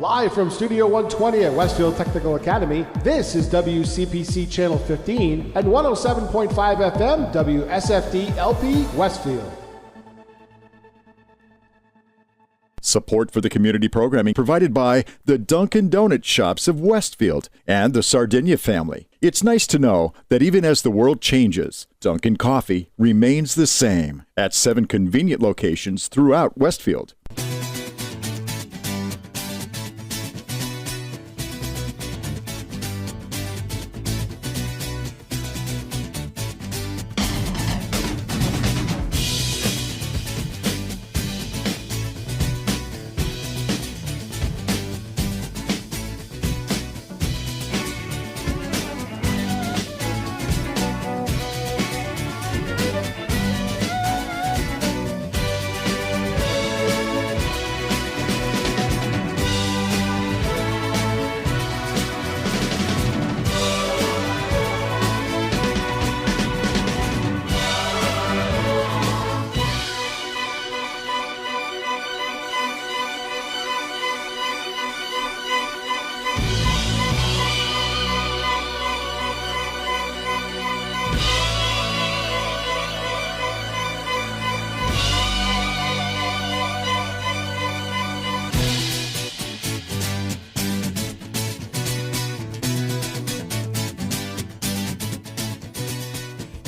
Live from Studio 120 at Westfield Technical Academy, this is WCPC Channel 15 and 107.5 FM WSFD-LP Westfield. Support for the community programming provided by the Dunkin' Donut Shops of Westfield and the Sardinia family. It's nice to know that even as the world changes, Dunkin' Coffee remains the same at 7 convenient locations throughout Westfield.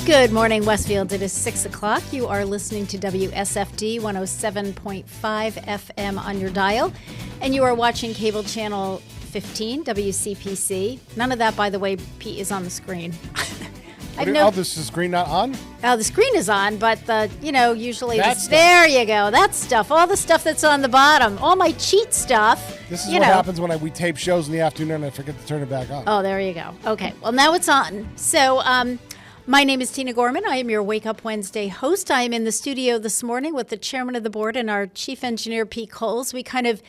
Good morning, Westfield. It is 6 o'clock. You are listening to WSFD 107.5 FM on your dial, and you are watching cable channel 15, WCPC. None of that, by the way, Pete, is on the screen. Oh, this is the screen not on? Oh, the screen is on, but usually That there you go. That stuff, all the stuff that's on the bottom, all my cheat stuff. This is what happens when we tape shows in the afternoon and I forget to turn it back on. Oh, there you go. Okay, well, now it's on. So, my name is Tina Gorman. I am your Wake Up Wednesday host. I am in the studio this morning with the chairman of the board and our chief engineer, Pete Coles. We kind of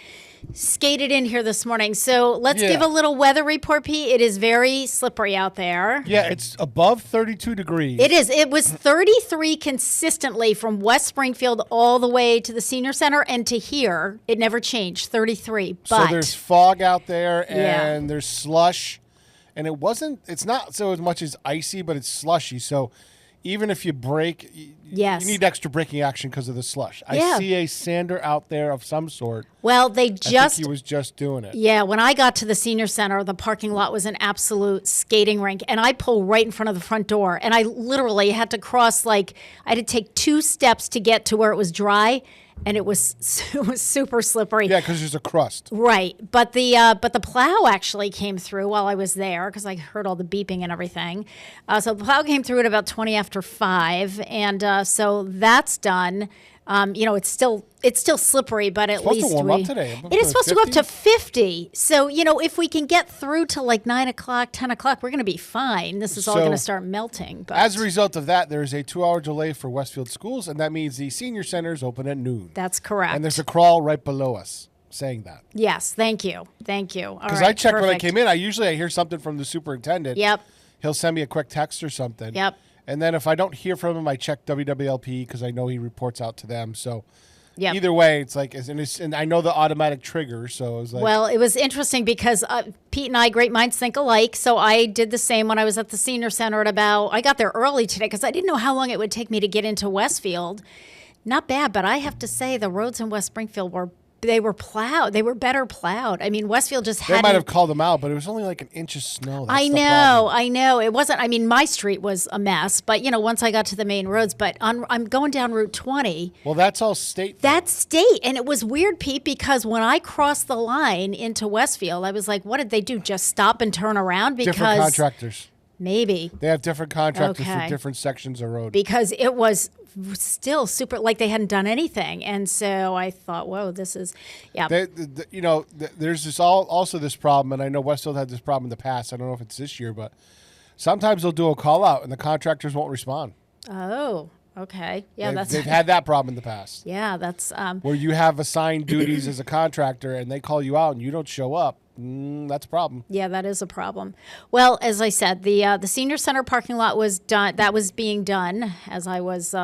skated in here this morning. So let's give a little weather report, Pete. It is very slippery out there. Yeah, it's above 32 degrees. It is. It was 33 consistently from West Springfield all the way to the senior center and to here. It never changed, 33. But so there's fog out there and there's slush. And it's not so as much as icy, but it's slushy. So even if you brake, you need extra braking action because of the slush. I see a sander out there of some sort. Well, I think he was just doing it. Yeah, when I got to the senior center, the parking lot was an absolute skating rink. And I pulled right in front of the front door. And I literally had to cross, I had to take 2 steps to get to where it was dry. And it was super slippery. Yeah, because there's a crust. Right, but the plow actually came through while I was there because I heard all the beeping and everything. So the plow came through at about 20 after 5, and so that's done. It's still slippery, but at least it's supposed to warm up today. It is supposed to go up to 50. So if we can get through to 9 o'clock, 10 o'clock, we're going to be fine. This is all going to start melting. But as a result of that, there's a 2-hour delay for Westfield schools, and that means the senior centers open at noon. That's correct. And there's a crawl right below us saying that. Yes, thank you. Because I checked when I came in. I hear something from the superintendent. Yep. He'll send me a quick text or something. Yep. And then if I don't hear from him, I check WWLP because I know he reports out to them. So either way, it's and I know the automatic trigger. So it was well, it was interesting because Pete and I, great minds think alike. So I did the same when I was at the senior center I got there early today because I didn't know how long it would take me to get into Westfield. Not bad, but I have to say the roads in West Springfield were plowed. They were better plowed. I mean, Westfield just had. They might have called them out, but it was only an inch of snow. That's I know. It wasn't. I mean, my street was a mess, but once I got to the main roads, but I'm going down Route 20. Well, that's all state. That's state, and it was weird, Pete, because when I crossed the line into Westfield, I was like, "What did they do? Just stop and turn around?" Because different contractors. Maybe they have different contractors for different sections of road. Because it was still super they hadn't done anything, and so I thought, whoa, this is there's also this problem, and I know Westfield had this problem in the past. I don't know if it's this year, but sometimes they'll do a call out and the contractors won't respond. Oh, Okay. Yeah, they've had that problem in the past. Yeah, that's where you have assigned duties as a contractor and they call you out and you don't show up. That's a problem. Yeah, that is a problem. Well, as I said, the senior center parking lot was done. That was being done as I was,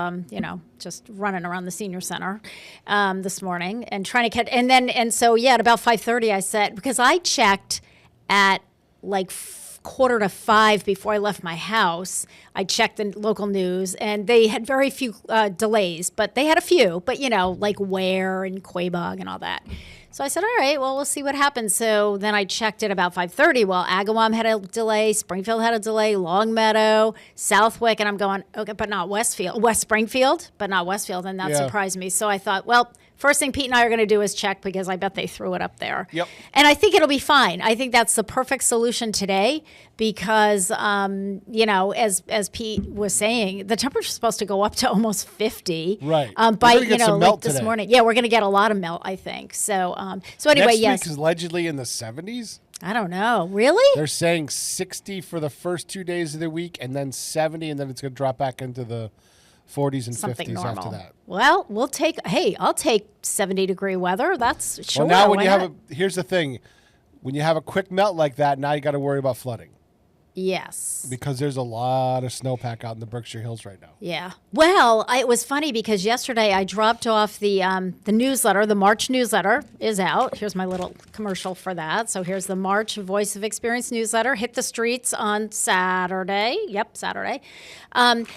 just running around the senior center this morning and trying to catch. And so at about 5:30, I said, because I checked at like 4:45 before I left my house. I checked the local news, and they had very few delays, but they had a few. But like Ware and Quabog and all that. So I said, all right, well, we'll see what happens. So then I checked it about 5:30. Well, Agawam had a delay, Springfield had a delay, Longmeadow, Southwick, and I'm going, okay, but not Westfield. West Springfield, but not Westfield, and that surprised me. So I thought, well, first thing Pete and I are going to do is check because I bet they threw it up there. Yep. And I think it'll be fine. I think that's the perfect solution today because, as Pete was saying, the temperature's supposed to go up to almost 50. Right. By, some melt this today. morning. Yeah, we're going to get a lot of melt, I think. So anyway, Next yes. week is allegedly in the 70s. I don't know. Really? They're saying 60 for the first 2 days of the week and then 70, and then it's going to drop back into the 40s and Something 50s normal. after that. Well, I'll take 70-degree weather. That's sure. Well, now why not? here's the thing. When you have a quick melt like that, now you got to worry about flooding. Yes. Because there's a lot of snowpack out in the Berkshire Hills right now. Yeah. Well, it was funny because yesterday I dropped off the newsletter. The March newsletter is out. Here's my little commercial for that. So here's the March Voice of Experience newsletter. Hit the streets on Saturday. Yep, Saturday. And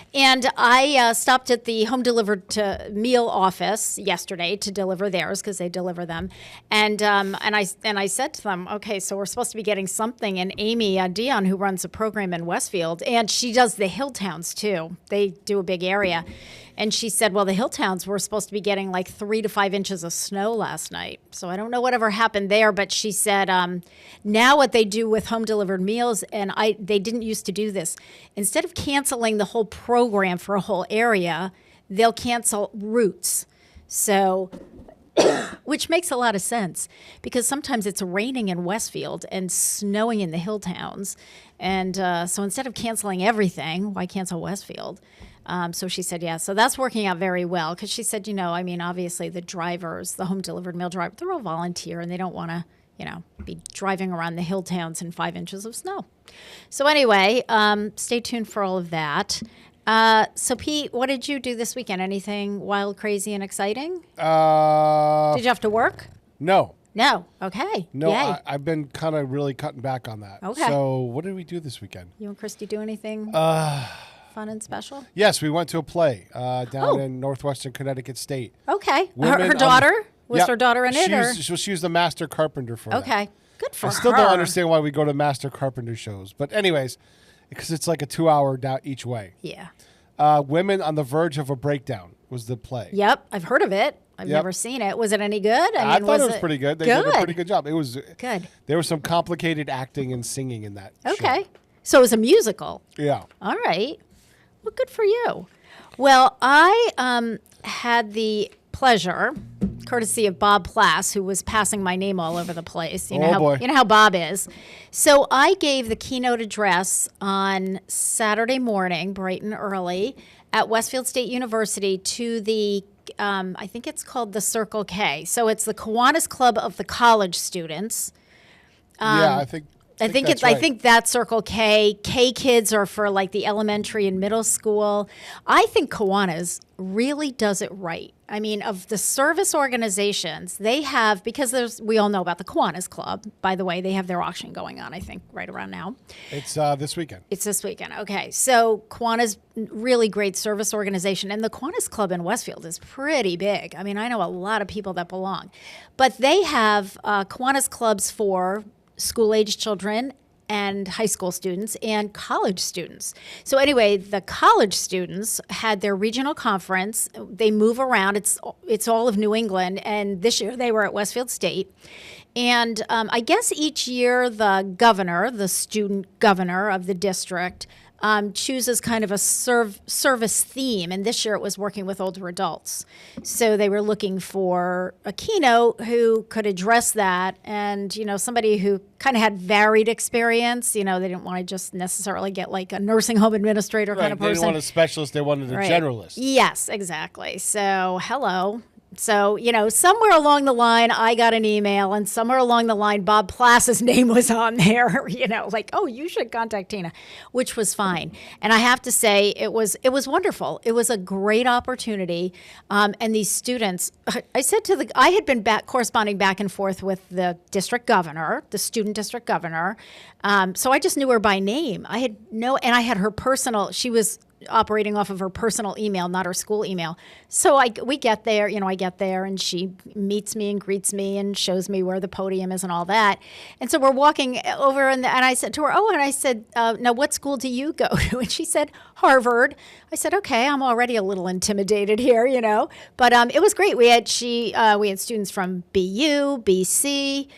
I stopped at the home delivered to meal office yesterday to deliver theirs because they deliver them. And I said to them, okay, so we're supposed to be getting something. And Amy Dion, who runs a program in Westfield, and she does the hill towns too. They do a big area. And she said, well, the hill towns were supposed to be getting like 3 to 5 inches of snow last night. So I don't know whatever happened there, but she said now what they do with home delivered meals, and they didn't used to do this, instead of canceling the whole program for a whole area, they'll cancel routes. So which makes a lot of sense because sometimes it's raining in Westfield and snowing in the hill towns. And so instead of canceling everything, why cancel Westfield? So she said, yeah, so that's working out very well because she said, obviously the drivers, the home delivered meal driver, they're all volunteer and they don't want to, be driving around the hill towns in 5 inches of snow. So anyway, stay tuned for all of that. So Pete, what did you do this weekend? Anything wild, crazy, and exciting? Did you have to work? No. No. Okay. No, Yay. I've been kind of really cutting back on that. Okay. So what did we do this weekend? You and Christy do anything fun and special? Yes, we went to a play down in Northwestern Connecticut State. Okay. Women Her daughter? Was Yep. her daughter in it? She was the master carpenter for that. Okay. Good for her. I still don't understand why we go to master carpenter shows. But anyways, because it's like a 2-hour each way. Yeah. Women on the Verge of a Breakdown was the play. Yep. I've heard of it. I've never seen it. Was it any good? I thought it was pretty good. They did a pretty good job. It was good. There was some complicated acting and singing in that Okay. show. So it was a musical. Yeah. All right. Well, good for you. Well, I had the pleasure, courtesy of Bob Plass, who was passing my name all over the place. You know how Bob is. So I gave the keynote address on Saturday morning, bright and early, at Westfield State University to the, I think it's called the Circle K. So it's the Kiwanis Club of the college students. Yeah, I think that's right. I think that Circle K kids are for like the elementary and middle school. I think Kiwanis really does it right. I mean, of the service organizations, they have, because we all know about the Kiwanis Club. By the way, they have their auction going on, I think, right around now. It's this weekend. It's this weekend. Okay. So Kiwanis, really great service organization. And the Kiwanis Club in Westfield is pretty big. I mean, I know a lot of people that belong. But they have Kiwanis clubs for school-age children and high school students and college students. So anyway, the college students had their regional conference. They move around. It's all of New England. And this year they were at Westfield State. And I guess each year the student governor of the district, chooses kind of a service theme. And this year it was working with older adults. So they were looking for a keynote who could address that. And, somebody who kind of had varied experience. They didn't want to just necessarily get like a nursing home administrator kind of person. They didn't want a specialist. They wanted a generalist. Yes, exactly. So, hello. So, somewhere along the line, I got an email, and somewhere along the line, Bob Plass's name was on there, like, oh, you should contact Tina, which was fine. And I have to say, it was wonderful. It was a great opportunity. And these students, I said I had been corresponding back and forth with the district governor, the student district governor. So I just knew her by name. And I had her personal, she was operating off of her personal email, not her school email. So we get there, I get there and she meets me and greets me and shows me where the podium is and all that. And so we're walking over and I said to her, now what school do you go to? And she said, Harvard. I said, okay, I'm already a little intimidated here, but it was great. We had students from BU, BC,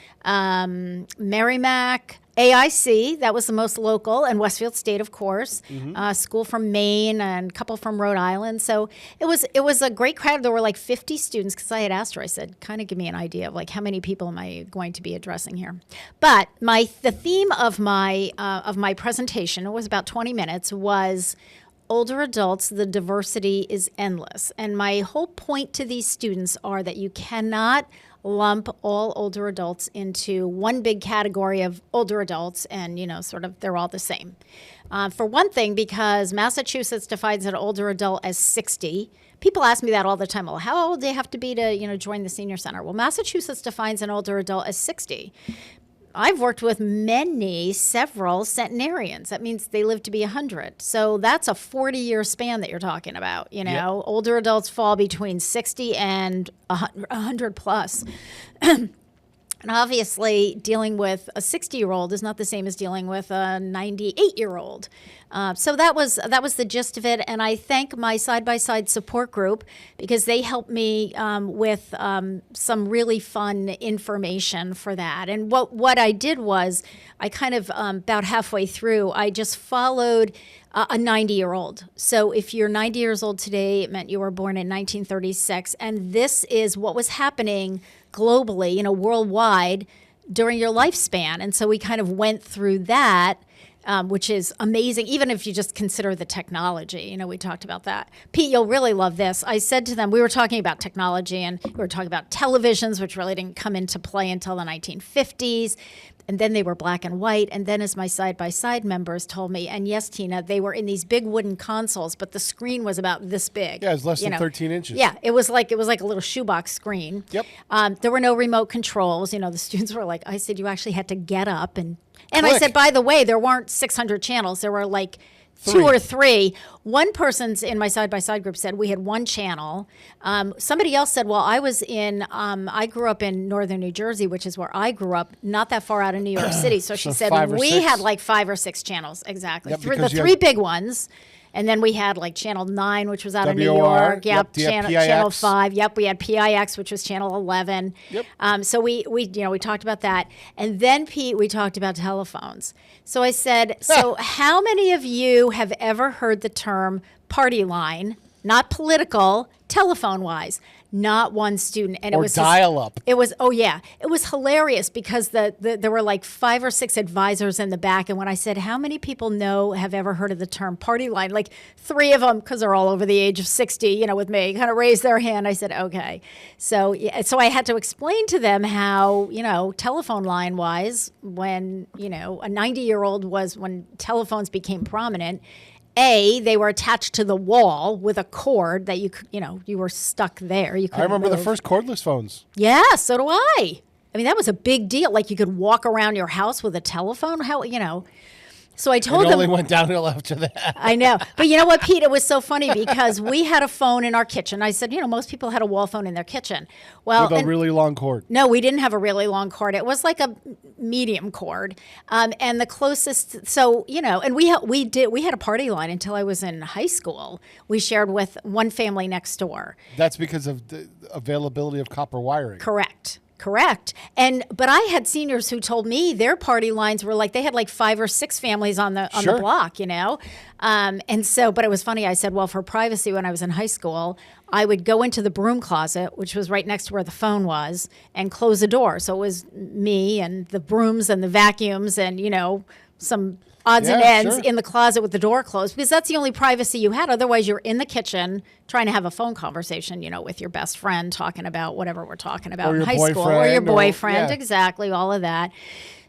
Merrimack, AIC, that was the most local, and Westfield State, of course. School from Maine and a couple from Rhode Island. So it was a great crowd. There were like 50 students because I had asked her. I said, kind of give me an idea of like how many people am I going to be addressing here. But the theme of my presentation, it was about 20 minutes, was older adults. The diversity is endless, and my whole point to these students are that you cannot lump all older adults into one big category of older adults and, sort of they're all the same. For one thing, because Massachusetts defines an older adult as 60. People ask me that all the time. Well, how old do you have to be to, join the senior center? Well, Massachusetts defines an older adult as 60. I've worked with several centenarians. That means they live to be 100. So that's a 40-year span that you're talking about. Yep. Older adults fall between 60 and 100 plus. And obviously, dealing with a 60-year-old is not the same as dealing with a 98-year-old. So that was the gist of it. And I thank my side-by-side support group because they helped me with some really fun information for that. And what I did was I kind of about halfway through, I just followed a 90-year-old. So if you're 90 years old today, it meant you were born in 1936. And this is what was happening globally, worldwide during your lifespan. And so we kind of went through that, which is amazing, even if you just consider the technology. We talked about that. Pete, you'll really love this. I said to them, we were talking about technology and we were talking about televisions, which really didn't come into play until the 1950s. And then they were black and white. And then as my side-by-side members told me, and yes, Tina, they were in these big wooden consoles, but the screen was about this big. Yeah, it was less than 13 inches. Yeah, it was like a little shoebox screen. Yep. There were no remote controls. The students were like, I said, you actually had to get up. And Click. I said, by the way, there weren't 600 channels. There were like 2 or 3. One person's in my side-by-side group said we had one channel. Somebody else said, well, I grew up in northern New Jersey, which is where I grew up, not that far out of New York City. So she said we had like 5 or 6 channels. Exactly. Yep, the 3 big ones. And then we had like Channel 9, which was out of New York. Yep. Channel 5. Yep. We had PIX, which was Channel 11. Yep. So we talked about that. And then, Pete, we talked about telephones. So I said, so how many of you have ever heard the term party line, not political, telephone-wise? Not one student. And or it was dial-up. It was hilarious because there were like 5 or 6 advisors in the back. And when I said, how many people have ever heard of the term party line? Like 3 of them, because they're all over the age of 60, with me, kind of raised their hand. I said, okay. So I had to explain to them how, telephone line wise, when, a 90-year-old was when telephones became prominent. They were attached to the wall with a cord that you were stuck there. You couldn't I remember move. the first cordless phones. Yeah, so do I. I mean, that was a big deal. Like you could walk around your house with a telephone. So I told them. It only went downhill after that. I know. But you know what, Pete? It was so funny because we had a phone in our kitchen. I said, most people had a wall phone in their kitchen. Well, with a really long cord. No, we didn't have a really long cord. It was like a medium cord. And the closest, and we had a party line until I was in high school. We shared with one family next door. That's because of the availability of copper wiring. Correct. Correct. But I had seniors who told me their party lines were like, they had like 5 or 6 families on the block, you know? And so, but it was funny. I said, well, for privacy, when I was in high school, I would go into the broom closet, which was right next to where the phone was, and close the door. So it was me and the brooms and the vacuums and, you know, some odds and ends in the closet with the door closed, because that's the only privacy you had. Otherwise, you're in the kitchen trying to have a phone conversation, you know, with your best friend, talking about whatever we're talking about in high school, or your boyfriend, exactly, all of that.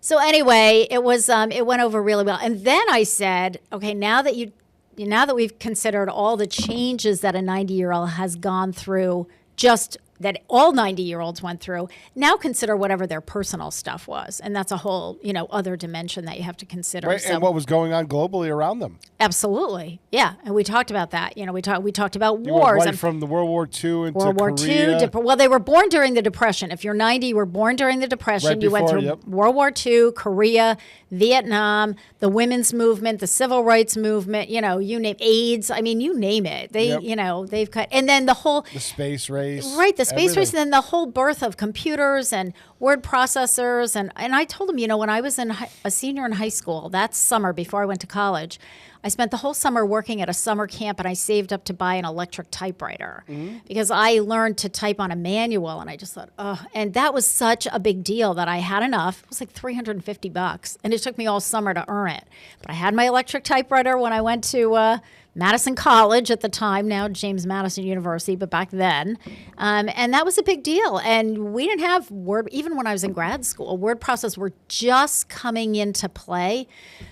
So anyway, it went over really well. And then I said, okay, now that we've considered all the changes that a 90-year-old has gone through, just that all 90-year-olds went through, now consider whatever their personal stuff was. And that's a whole, you know, other dimension that you have to consider. Right, and what was going on globally around them. Absolutely. Yeah. And we talked about that. You know, we talked about wars. Went right from the World War II into World War Korea. II. Well, they were born during the Depression. If you're 90, you were born during the Depression. Right you went before, through World War II, Korea, Vietnam, the women's movement, the civil rights movement, you know, you name AIDS. I mean, you name it. They, you know, they've cut. And then the space race. Right, the space race, and then the whole birth of computers and word processors. And I told him, you know, when I was a senior in high school, that summer before I went to college, I spent the whole summer working at a summer camp, and I saved up to buy an electric typewriter because I learned to type on a manual, and I just thought, oh, and that was such a big deal that I had enough. It was like $350, and it took me all summer to earn it. But I had my electric typewriter when I went to Madison College at the time, now James Madison University, but back then. And that was a big deal. And we didn't have word, even when I was in grad school, word processors were just coming into play.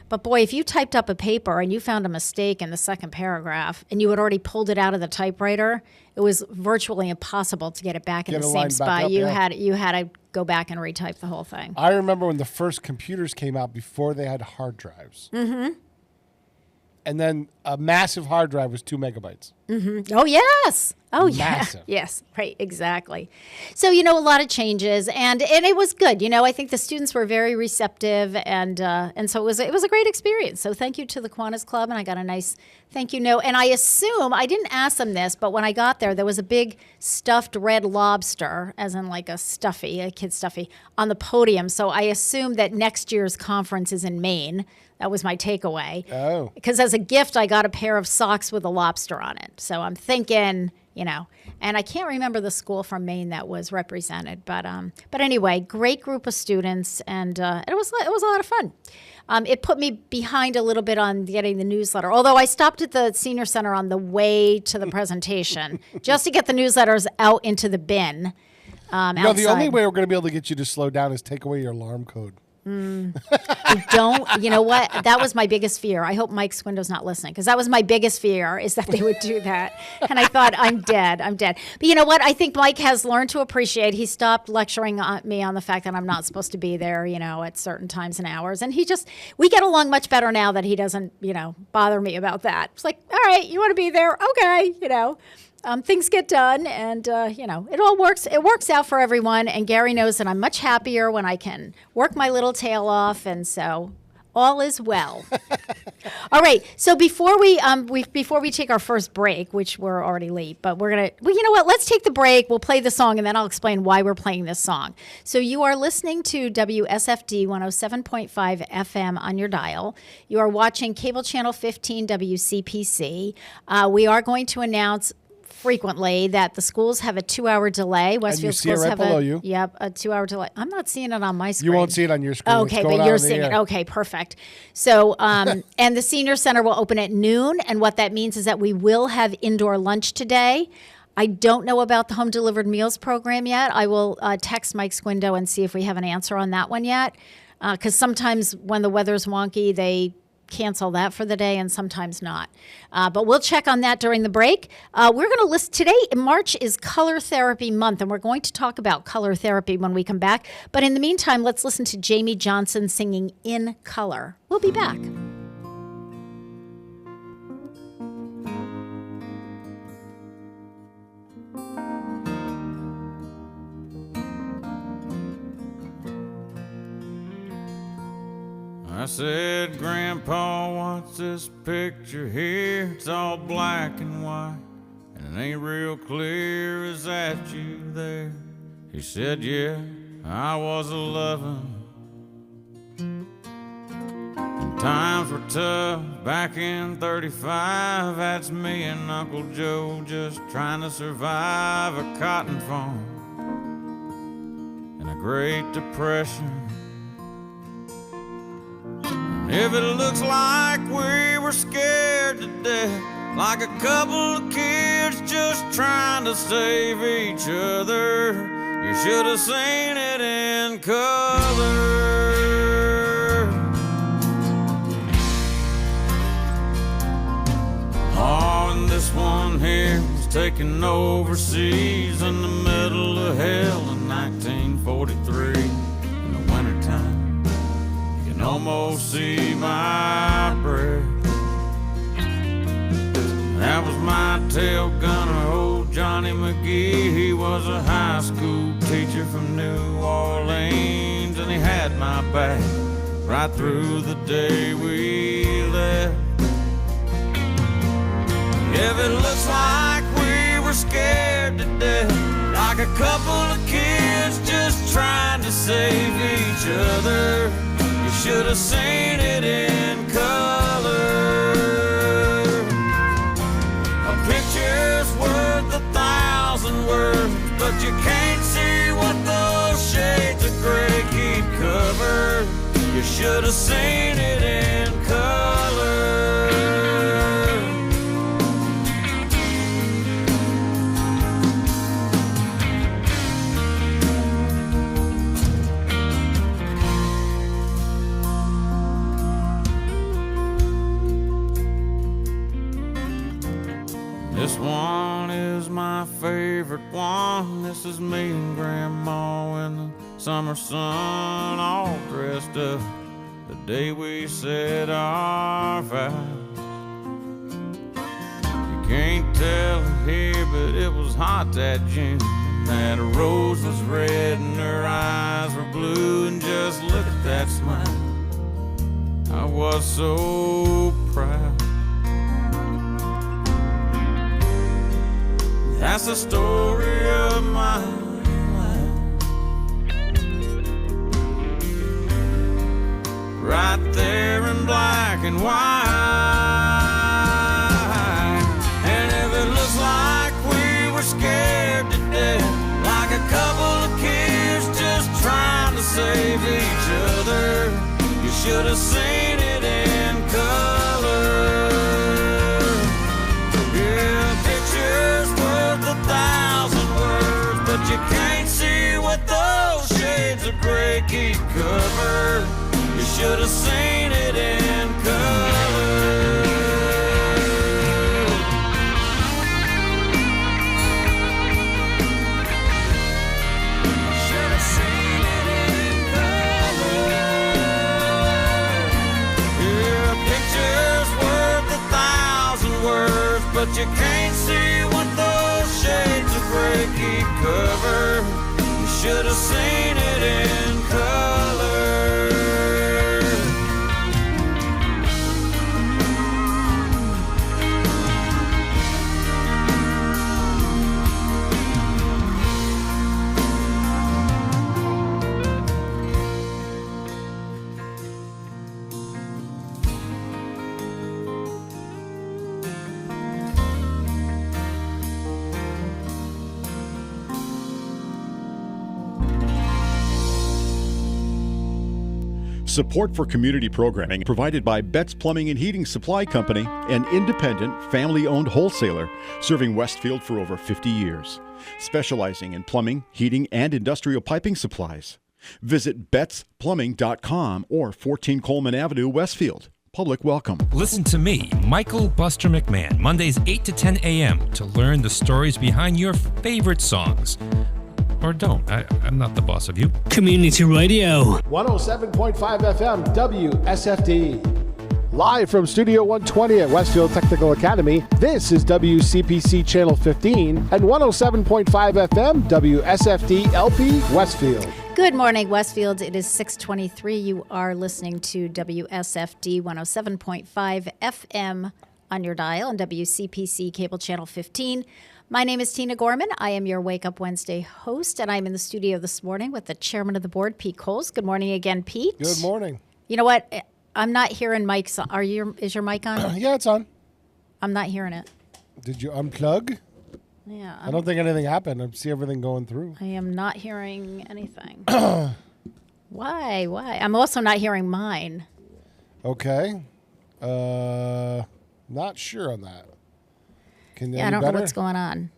But boy, if you typed up a paper and you found a mistake in the second paragraph and you had already pulled it out of the typewriter, it was virtually impossible to get it back in the same spot. You had to go back and retype the whole thing. I remember when the first computers came out before they had hard drives. Mm-hmm. And then a massive hard drive was 2 megabytes. Mm-hmm. Oh, yes. Oh, massive. Yeah. Yes, right, exactly. So, you know, a lot of changes, and it was good. You know, I think the students were very receptive, and so it was a great experience. So thank you to the Kiwanis Club, and I got a nice thank you note. And I assume, I didn't ask them this, but when I got there was a big stuffed red lobster, as in like a kid stuffy, on the podium. So I assume that next year's conference is in Maine. That was my takeaway. Oh. Because as a gift, I got a pair of socks with a lobster on it. So I'm thinking, you know, and I can't remember the school from Maine that was represented. But anyway, great group of students, and it was a lot of fun. It put me behind a little bit on getting the newsletter, although I stopped at the senior center on the way to the presentation just to get the newsletters out into the bin. No, the only way we're going to be able to get you to slow down is take away your alarm code. I don't, you know what? That was my biggest fear. I hope Mike Swindow's not listening, because that was my biggest fear, is that they would do that. And I thought, I'm dead. But you know what? I think Mike has learned to appreciate. He stopped lecturing me on the fact that I'm not supposed to be there, you know, at certain times and hours. And we get along much better now that he doesn't, you know, bother me about that. It's like, all right, you want to be there? Okay, you know. Things get done, and, you know, it all works. It works out for everyone, and Gary knows that I'm much happier when I can work my little tail off, and so all is well. All right, so before we take our first break, which we're already late, but well, you know what? Let's take the break. We'll play the song, and then I'll explain why we're playing this song. So you are listening to WSFD 107.5 FM on your dial. You are watching cable channel 15 WCPC. We are going to announce frequently that the schools have a 2-hour delay. Westfield schools have a 2-hour delay. I'm not seeing it on my screen. You won't see it on your screen. Okay, but you're seeing it. Okay, perfect. So, and the senior center will open at noon, and what that means is that we will have indoor lunch today. I don't know about the home delivered meals program yet. I will text Mike Swindow and see if we have an answer on that one yet, because sometimes when the weather's wonky, they cancel that for the day, and sometimes not. But we'll check on that during the break. We're going to list today. March is Color Therapy Month, and we're going to talk about color therapy when we come back. But in the meantime, let's listen to Jamie Johnson singing In Color. We'll be back. I said, Grandpa, what's this picture here? It's all black and white, and it ain't real clear. Is that you there? He said, yeah, I was 11. Times were tough back in 35. That's me and Uncle Joe just trying to survive a cotton farm and a Great Depression. If it looks like we were scared to death, like a couple of kids just trying to save each other, you should have seen it in color. Oh, and this one here was taken overseas in the middle of hell in 1943 in the wintertime. You can almost see my breath. That was my tail gunner, old Johnny McGee. He was a high school teacher from New Orleans, and he had my back right through the day we left. If it looks like we were scared to death, like a couple of kids just trying to save each other, you should have seen it in color. A picture's worth 1,000 words, but you can't see what those shades of gray keep covered. You should have seen it in color. This one is my favorite one. This is me and Grandma in the summer sun, all dressed up the day we said our vows. You can't tell it here, but it was hot that June. That rose was red and her eyes were blue, and just look at that smile. I was so proud. That's the story of my life, right there in black and white. And if it looks like we were scared to death, like a couple of kids just trying to save each other, you should have seen it in color. Yeah, pictures worth 1,000 words, but you can't see what those shades of gray keep covered. You should have seen it in color. Should have seen it in color. Yeah, pictures worth 1,000 words, but you can't see what those shades of gray keep covered. You should have seen it in color. Support for community programming provided by Betts Plumbing and Heating Supply Company, an independent, family-owned wholesaler serving Westfield for over 50 years, specializing in plumbing, heating, and industrial piping supplies. Visit bettsplumbing.com or 14 Coleman Avenue, Westfield. Public welcome. Listen to me, Michael Buster McMahon, Mondays 8 to 10 a.m. to learn the stories behind your favorite songs. Or don't. I'm not the boss of you. Community Radio. 107.5 FM WSFD. Live from Studio 120 at Westfield Technical Academy, this is WCPC Channel 15 and 107.5 FM WSFD-LP Westfield. Good morning, Westfield. It is 6:23. You are listening to WSFD 107.5 FM on your dial and WCPC Cable Channel 15. My name is Tina Gorman. I am your Wake Up Wednesday host, and I'm in the studio this morning with the chairman of the board, Pete Coles. Good morning again, Pete. Good morning. You know what? I'm not hearing Mike's. Is your mic on? Yeah, it's on. I'm not hearing it. Did you unplug? Yeah. I don't think anything happened. I see everything going through. I am not hearing anything. Why? I'm also not hearing mine. Okay. Not sure on that. I don't know what's going on.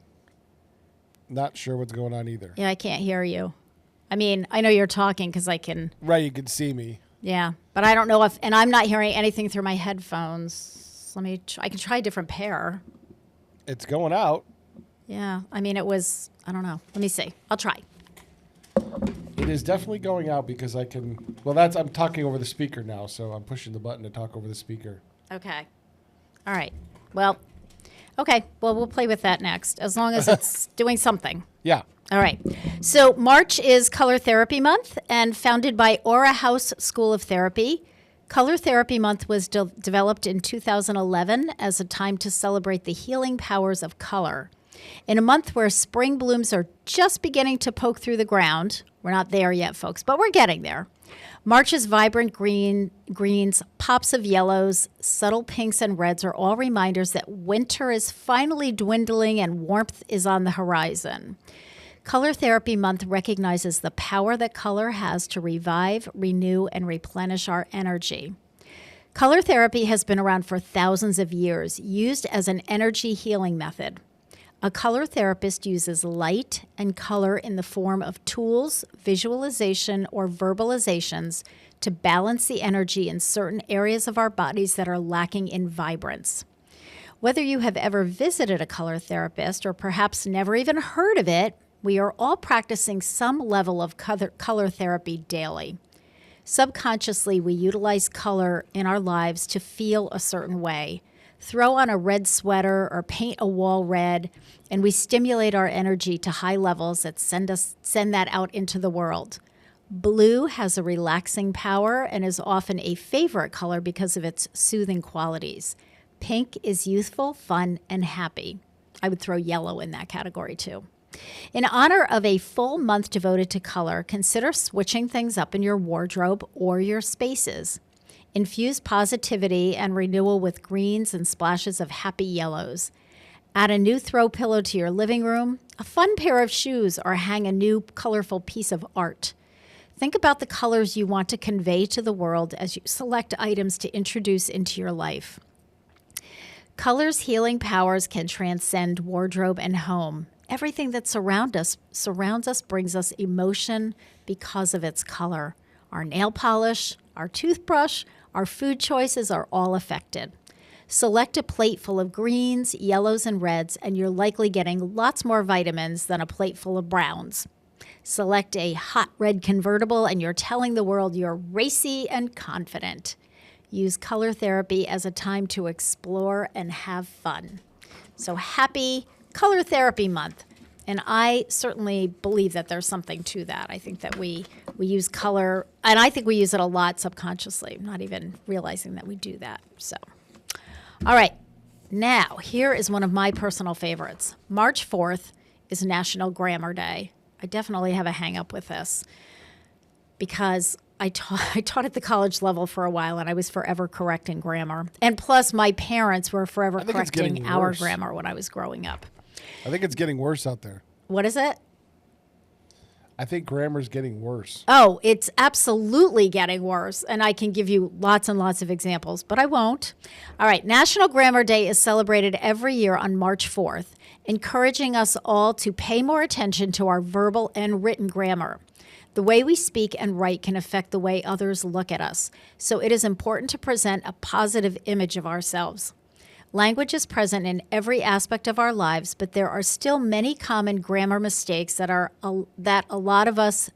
Not sure what's going on either. Yeah, I can't hear you. I mean, I know you're talking because I can. Right, you can see me. Yeah, but I don't know if, and I'm not hearing anything through my headphones. I can try a different pair. It's going out. Yeah, I mean, I don't know. Let me see. I'll try. It is definitely going out because I can, I'm talking over the speaker now, so I'm pushing the button to talk over the speaker. Okay. All right. Well, okay. Well, we'll play with that next, as long as it's doing something. Yeah. All right. So March is Color Therapy Month, and founded by Aura House School of Therapy. Color Therapy Month was developed in 2011 as a time to celebrate the healing powers of color. In a month where spring blooms are just beginning to poke through the ground, we're not there yet, folks, but we're getting there. March's vibrant greens, pops of yellows, subtle pinks and reds are all reminders that winter is finally dwindling and warmth is on the horizon. Color Therapy Month recognizes the power that color has to revive, renew, and replenish our energy. Color therapy has been around for thousands of years, used as an energy healing method. A color therapist uses light and color in the form of tools, visualization, or verbalizations to balance the energy in certain areas of our bodies that are lacking in vibrance. Whether you have ever visited a color therapist or perhaps never even heard of it, we are all practicing some level of color therapy daily. Subconsciously, we utilize color in our lives to feel a certain way. Throw on a red sweater or paint a wall red, and we stimulate our energy to high levels that send that out into the world. Blue has a relaxing power and is often a favorite color because of its soothing qualities. Pink is youthful, fun, and happy. I would throw yellow in that category too. In honor of a full month devoted to color, consider switching things up in your wardrobe or your spaces. Infuse positivity and renewal with greens and splashes of happy yellows. Add a new throw pillow to your living room, a fun pair of shoes, or hang a new colorful piece of art. Think about the colors you want to convey to the world as you select items to introduce into your life. Color's healing powers can transcend wardrobe and home. Everything that surrounds us brings us emotion because of its color. Our nail polish, our toothbrush, our food choices are all affected. Select a plate full of greens, yellows, and reds, and you're likely getting lots more vitamins than a plate full of browns. Select a hot red convertible, and you're telling the world you're racy and confident. Use color therapy as a time to explore and have fun. So happy Color Therapy Month. And I certainly believe that there's something to that. I think that we use color, and I think we use it a lot subconsciously, not even realizing that we do that. So, all right. Now, here is one of my personal favorites. March 4th is National Grammar Day. I definitely have a hang up with this because I taught at the college level for a while, and I was forever correcting grammar. And plus, my parents were forever correcting our grammar when I was growing up. I think it's getting worse out there. What is it? I think grammar's getting worse. Oh, it's absolutely getting worse. And I can give you lots and lots of examples, but I won't. All right. National Grammar Day is celebrated every year on March 4th, encouraging us all to pay more attention to our verbal and written grammar. The way we speak and write can affect the way others look at us. So it is important to present a positive image of ourselves. Language is present in every aspect of our lives, but there are still many common grammar mistakes that a lot of us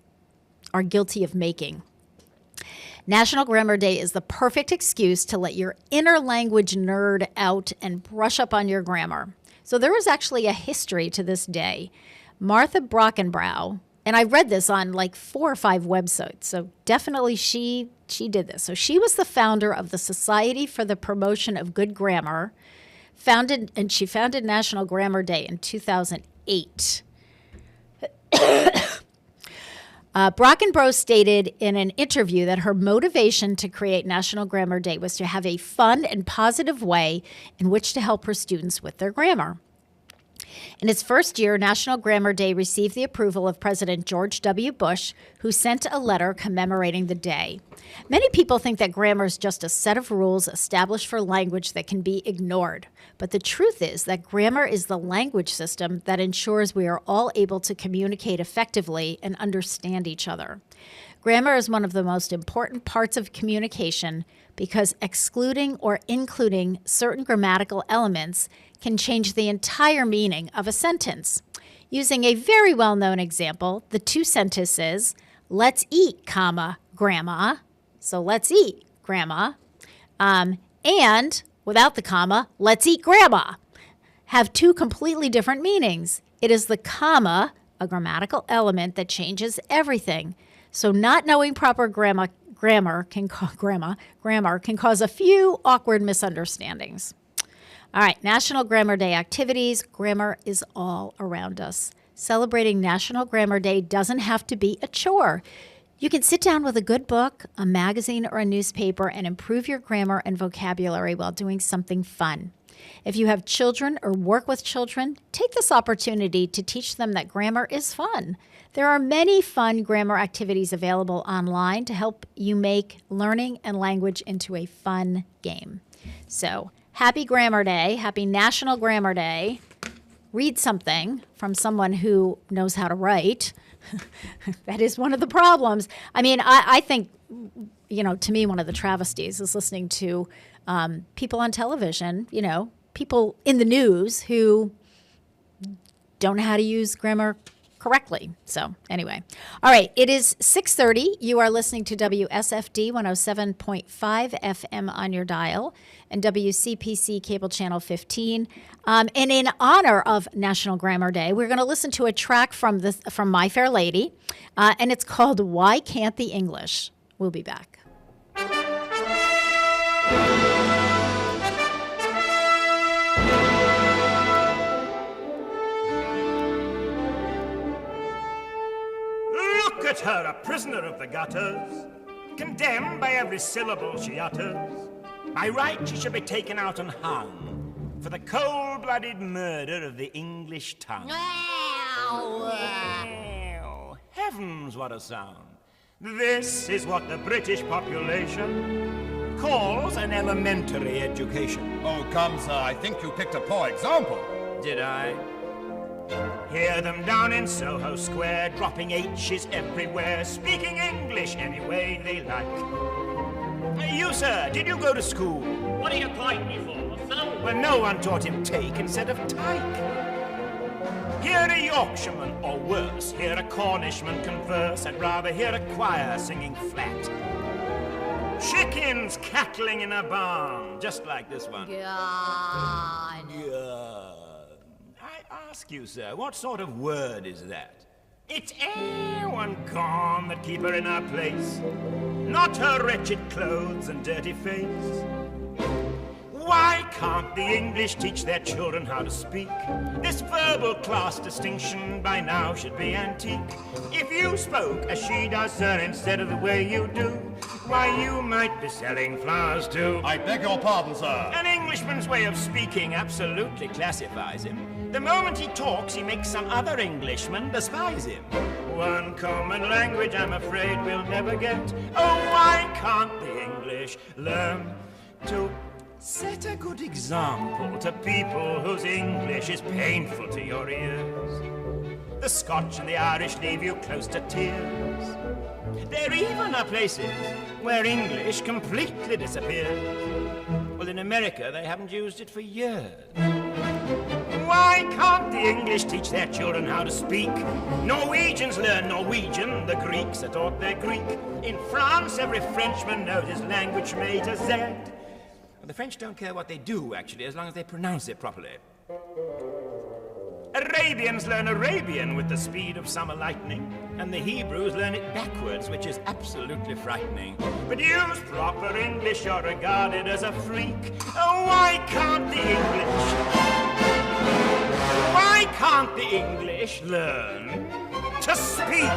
are guilty of making. National Grammar Day is the perfect excuse to let your inner language nerd out and brush up on your grammar. So there is actually a history to this day. Martha Brockenbrough, and I read this on like 4 or 5 websites, so definitely she did this. So she was the founder of the Society for the Promotion of Good Grammar, She founded National Grammar Day in 2008. Brockenbrough stated in an interview that her motivation to create National Grammar Day was to have a fun and positive way in which to help her students with their grammar. In its first year, National Grammar Day received the approval of President George W. Bush, who sent a letter commemorating the day. Many people think that grammar is just a set of rules established for language that can be ignored. But the truth is that grammar is the language system that ensures we are all able to communicate effectively and understand each other. Grammar is one of the most important parts of communication because excluding or including certain grammatical elements can change the entire meaning of a sentence. Using a very well-known example, the two sentences, let's eat, comma, grandma, so let's eat, grandma, and without the comma, let's eat grandma, have two completely different meanings. It is the comma, a grammatical element, that changes everything. So not knowing proper grammar can cause a few awkward misunderstandings. All right, National Grammar Day activities. Grammar is all around us. Celebrating National Grammar Day doesn't have to be a chore. You can sit down with a good book, a magazine, or a newspaper and improve your grammar and vocabulary while doing something fun. If you have children or work with children, take this opportunity to teach them that grammar is fun. There are many fun grammar activities available online to help you make learning and language into a fun game. So, happy Grammar Day, happy National Grammar Day. Read something from someone who knows how to write. That is one of the problems. I mean, I think, to me, one of the travesties is listening to people on television, people in the news who don't know how to use grammar correctly. So anyway, all right, it is 6:30. You are listening to WSFD 107.5 FM on your dial and WCPC cable channel 15. And in honor of National Grammar Day, we're going to listen to a track from My Fair Lady, and it's called Why Can't the English? We'll be back. Look at her, a prisoner of the gutters, condemned by every syllable she utters. By right, she should be taken out and hung for the cold-blooded murder of the English tongue. Wow. Heavens, what a sound. This is what the British population calls an elementary education. Oh, come, sir, I think you picked a poor example. Did I? Hear them down in Soho Square, dropping H's everywhere, speaking English any way they like. You, sir, did you go to school? What are you pointing me for, a thumb? Well, no one taught him take instead of tyke. Hear a Yorkshireman, or worse, hear a Cornishman converse. I'd rather hear a choir singing flat. Chickens cackling in a barn, just like this one. God. Yeah. I ask you, sir, what sort of word is that? It's one gone that keep her in her place, not her wretched clothes and dirty face. Why can't the English teach their children how to speak? This verbal class distinction by now should be antique. If you spoke as she does, sir, instead of the way you do, why, you might be selling flowers too. I beg your pardon, sir. An Englishman's way of speaking absolutely classifies him. The moment he talks, he makes some other Englishman despise him. One common language I'm afraid we'll never get. Oh, why can't the English learn to set a good example to people whose English is painful to your ears? The Scotch and the Irish leave you close to tears. There even are places where English completely disappears. Well, in America, they haven't used it for years. Why can't the English teach their children how to speak? Norwegians learn Norwegian, the Greeks are taught their Greek. In France, every Frenchman knows his language from A to Z. Well, the French don't care what they do, actually, as long as they pronounce it properly. Arabians learn Arabian with the speed of summer lightning, and the Hebrews learn it backwards, which is absolutely frightening. But use proper English, you're regarded as a freak. Oh, why can't the English learn to speak?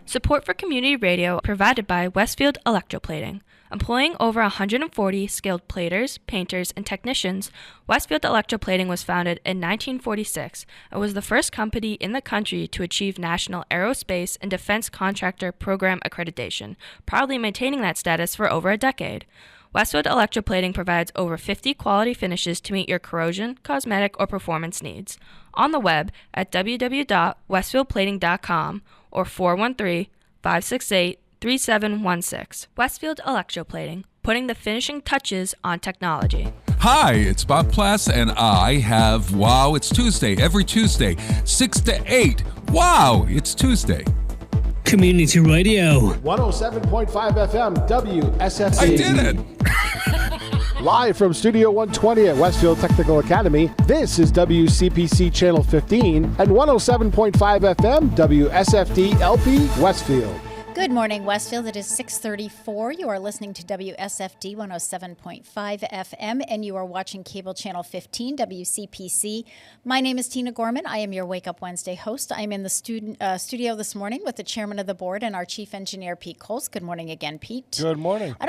Support for community radio provided by Westfield Electroplating. Employing over 140 skilled platers, painters, and technicians, Westfield Electroplating was founded in 1946 and was the first company in the country to achieve National Aerospace and Defense Contractor Program accreditation, proudly maintaining that status for over a decade. Westfield Electroplating provides over 50 quality finishes to meet your corrosion, cosmetic, or performance needs. On the web at www.westfieldplating.com or 413-568-3716. Westfield Electroplating, putting the finishing touches on technology. Hi, it's Bob Plass, and I have Wow, It's Tuesday, every Tuesday, 6 to 8. Wow, it's Tuesday. Community Radio. 107.5 FM, WSFD. I did it! Live from Studio 120 at Westfield Technical Academy, this is WCPC Channel 15 and 107.5 FM, WSFD-LP, Westfield. Good morning, Westfield. It is 6:34. You are listening to WSFD 107.5 FM, and you are watching Cable Channel 15, WCPC. My name is Tina Gorman. I am your Wake Up Wednesday host. I'm in the studio this morning with the chairman of the board and our chief engineer, Pete Coles. Good morning again, Pete. Good morning. I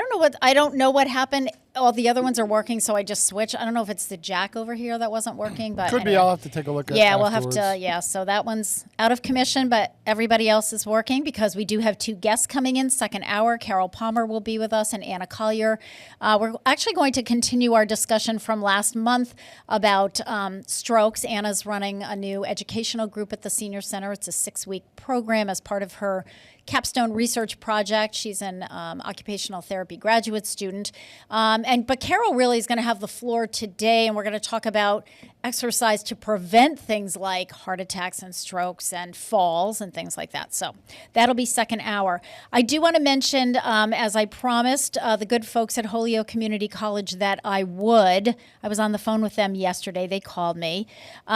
don't know what happened. All the other ones are working, so I just switched. I don't know if it's the jack over here that wasn't working, but could anyway. be. I'll have to take a look at it. Yeah, we'll have to. Yeah, so that one's out of commission, but everybody else is working because we do have two guests coming in. Second hour, Carol Palmer will be with us and Anna Collier. We're actually going to continue our discussion from last month about strokes. Anna's running a new educational group at the Senior Center. It's a 6-week program as part of her capstone research project. She's an occupational therapy graduate student. But Carol really is going to have the floor today, and we're going to talk about exercise to prevent things like heart attacks and strokes and falls and things like that. So that'll be second hour. I do want to mention, as I promised, the good folks at Holyoke Community College that I would. I was on the phone with them yesterday. They called me.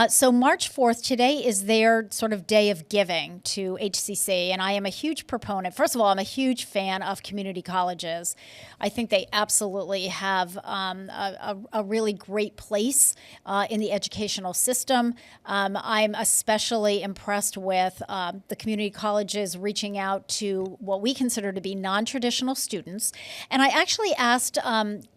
So March 4th, today is their sort of day of giving to HCC, and I am a huge proponent. First of all, I'm a huge fan of community colleges. I think they absolutely have a really great place in the educational system. I'm especially impressed with the community colleges reaching out to what we consider to be non-traditional students. And I actually asked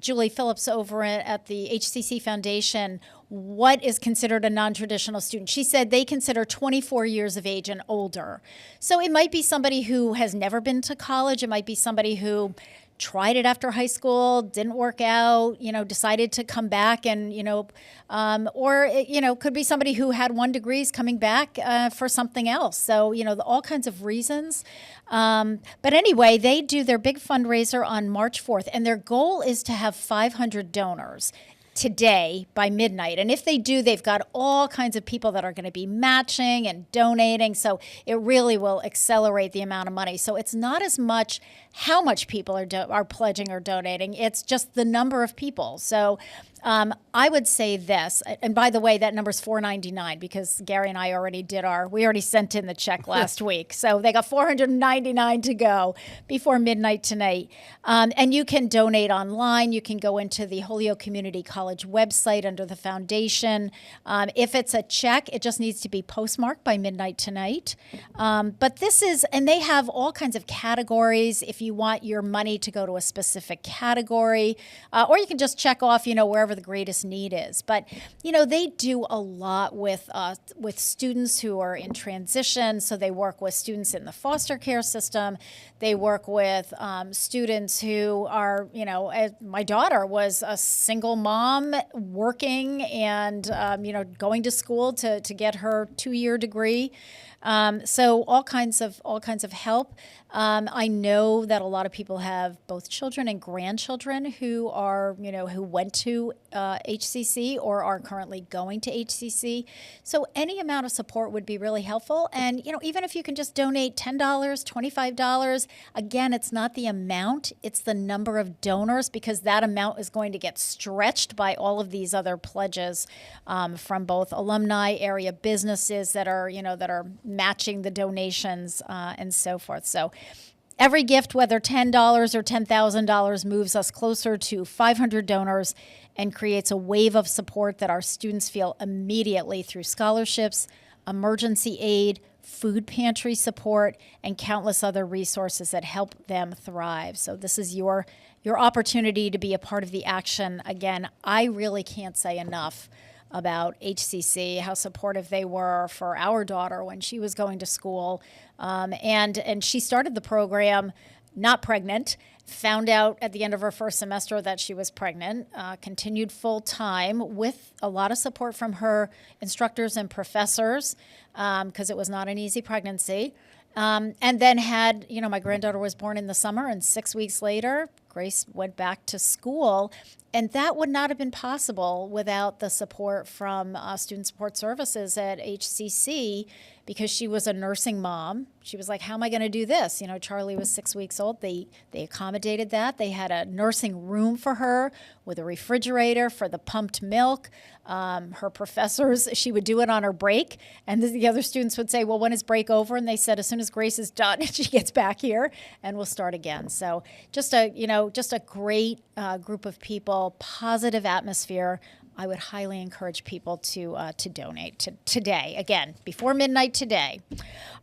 Julie Phillips over at the HCC Foundation what is considered a non-traditional student. She said they consider 24 years of age and older. So it might be somebody who has never been to college. It might be somebody who tried it after high school, didn't work out, decided to come back and, could be somebody who had 1 degree coming back for something else. So, all kinds of reasons. But anyway, they do their big fundraiser on March 4th, and their goal is to have 500 donors today by midnight. And if they do, they've got all kinds of people that are going to be matching and donating. So it really will accelerate the amount of money. So it's not as much how much people are pledging or donating. It's just the number of people. So I would say this, and by the way, that number is $499 because Gary and I already we already sent in the check last week. So they got $499 to go before midnight tonight. And you can donate online. You can go into the Holyoke Community College website under the foundation. If it's a check, it just needs to be postmarked by midnight tonight. But and they have all kinds of categories if you want your money to go to a specific category, or you can just check off, wherever the greatest need is. But, they do a lot with students who are in transition. So they work with students in the foster care system. They work with students who are, my daughter was a single mom working and, going to school to get her 2-year degree. So all kinds of help. I know that a lot of people have both children and grandchildren who are, who went to HCC or are currently going to HCC. So any amount of support would be really helpful. And, even if you can just donate $10, $25, again, it's not the amount, it's the number of donors, because that amount is going to get stretched by all of these other pledges from both alumni, area businesses that are matching the donations and so forth. So every gift, whether $10 or $10,000, moves us closer to 500 donors and creates a wave of support that our students feel immediately through scholarships, emergency aid, food pantry support, and countless other resources that help them thrive. So this is your opportunity to be a part of the action. Again, I really can't say enough about HCC, how supportive they were for our daughter when she was going to school. And she started the program not pregnant, found out at the end of her first semester that she was pregnant, continued full time with a lot of support from her instructors and professors, because it was not an easy pregnancy. And then had, my granddaughter was born in the summer, and 6 weeks later, Grace went back to school. And that would not have been possible without the support from Student Support Services at HCC, because she was a nursing mom. She was like, how am I going to do this? Charlie was 6 weeks old. They accommodated that. They had a nursing room for her with a refrigerator for the pumped milk. Her professors, she would do it on her break. And the other students would say, well, when is break over? And they said, as soon as Grace is done, she gets back here and we'll start again. So just a great group of people, positive atmosphere. I would highly encourage people to donate today. Again, before midnight today.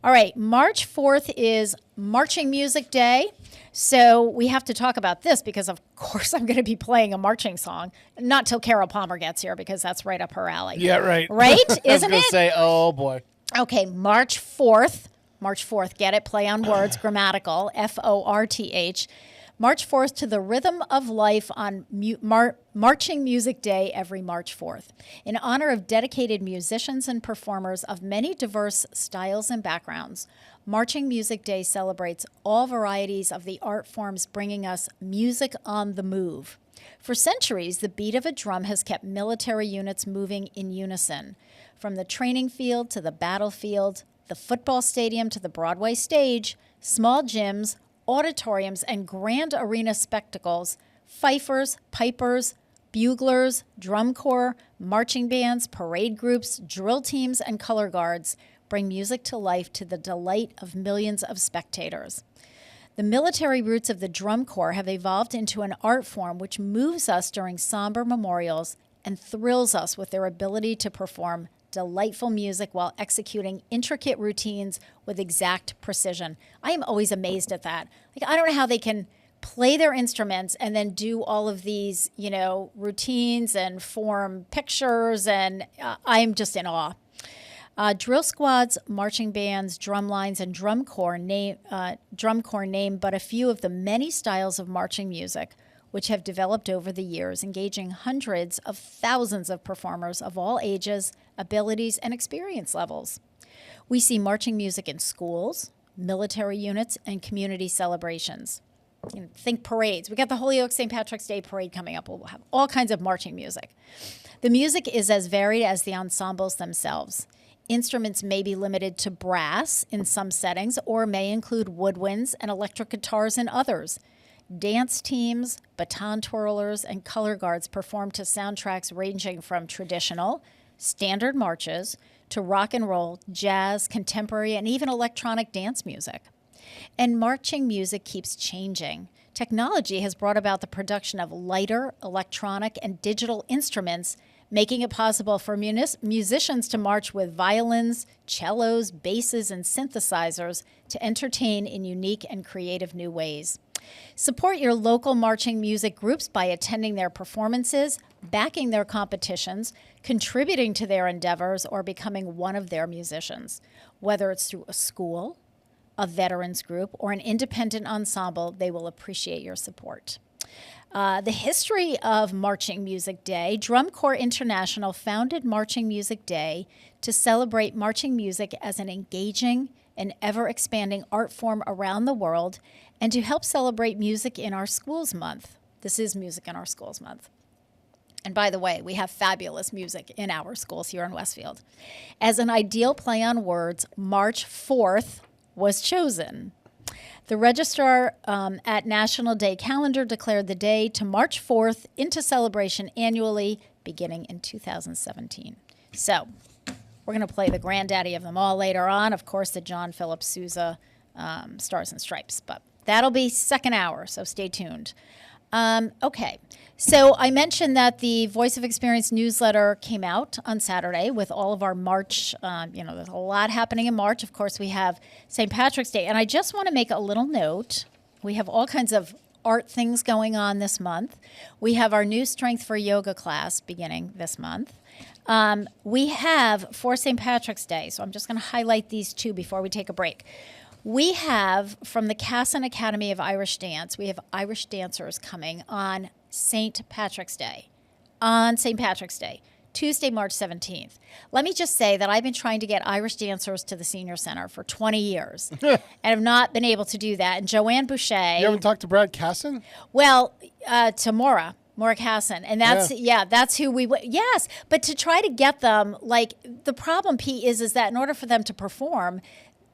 All right, March 4th is Marching Music Day. So we have to talk about this because, of course, I'm going to be playing a marching song. Not till Carol Palmer gets here, because that's right up her alley. Yeah, right. Right? Isn't it? I was going to say, oh, boy. Okay, March 4th. March 4th, get it? Play on words, grammatical, F-O-R-T-H. March 4th to the rhythm of life on Marching Music Day every March 4th. In honor of dedicated musicians and performers of many diverse styles and backgrounds, Marching Music Day celebrates all varieties of the art forms, bringing us music on the move. For centuries, the beat of a drum has kept military units moving in unison. From the training field to the battlefield, the football stadium to the Broadway stage, small gyms, auditoriums, and grand arena spectacles, fifers, pipers, buglers, drum corps, marching bands, parade groups, drill teams, and color guards bring music to life to the delight of millions of spectators. The military roots of the drum corps have evolved into an art form which moves us during somber memorials and thrills us with their ability to perform delightful music while executing intricate routines with exact precision. I am always amazed at that. I don't know how they can play their instruments and then do all of these, routines and form pictures, and I'm just in awe. Drill squads, marching bands, drum lines, and drum corps name but a few of the many styles of marching music which have developed over the years, engaging hundreds of thousands of performers of all ages, abilities, and experience levels. We see marching music in schools, military units, and community celebrations. Think parades. We got the Holyoke St. Patrick's Day parade coming up. We'll have all kinds of marching music. The music is as varied as the ensembles themselves. Instruments may be limited to brass in some settings, or may include woodwinds and electric guitars in others. Dance teams, baton twirlers, and color guards perform to soundtracks ranging from traditional, standard marches to rock and roll, jazz, contemporary, and even electronic dance music. And marching music keeps changing. Technology has brought about the production of lighter, electronic, and digital instruments, making it possible for musicians to march with violins, cellos, basses, and synthesizers to entertain in unique and creative new ways. Support your local marching music groups by attending their performances, backing their competitions, contributing to their endeavors, or becoming one of their musicians. Whether it's through a school, a veterans group, or an independent ensemble, they will appreciate your support. The history of Marching Music Day. Drum Corps International founded Marching Music Day to celebrate marching music as an engaging and ever-expanding art form around the world, and to help celebrate Music in Our Schools Month. This is Music in Our Schools Month. And by the way, we have fabulous music in our schools here in Westfield. As an ideal play on words, March 4th was chosen. The registrar at National Day Calendar declared the day to March 4th into celebration annually, beginning in 2017. So we're going to play the granddaddy of them all later on, of course, the John Philip Sousa Stars and Stripes. But that'll be second hour, so stay tuned. Okay, so I mentioned that the Voice of Experience newsletter came out on Saturday with all of our March, there's a lot happening in March. Of course, we have St. Patrick's Day, and I just want to make a little note. We have all kinds of art things going on this month. We have our new Strength for Yoga class beginning this month. We have, for St. Patrick's Day, so I'm just going to highlight these two before we take a break. We have, from the Casson Academy of Irish Dance, we have Irish dancers coming on St. Patrick's Day. On St. Patrick's Day, Tuesday, March 17th. Let me just say that I've been trying to get Irish dancers to the Senior Center for 20 years and have not been able to do that. And Joanne Boucher... You haven't talked to Brad Casson? Well, to Maura Casson. And that's who we... Yes, but to try to get them, like, the problem, Pete, is that in order for them to perform...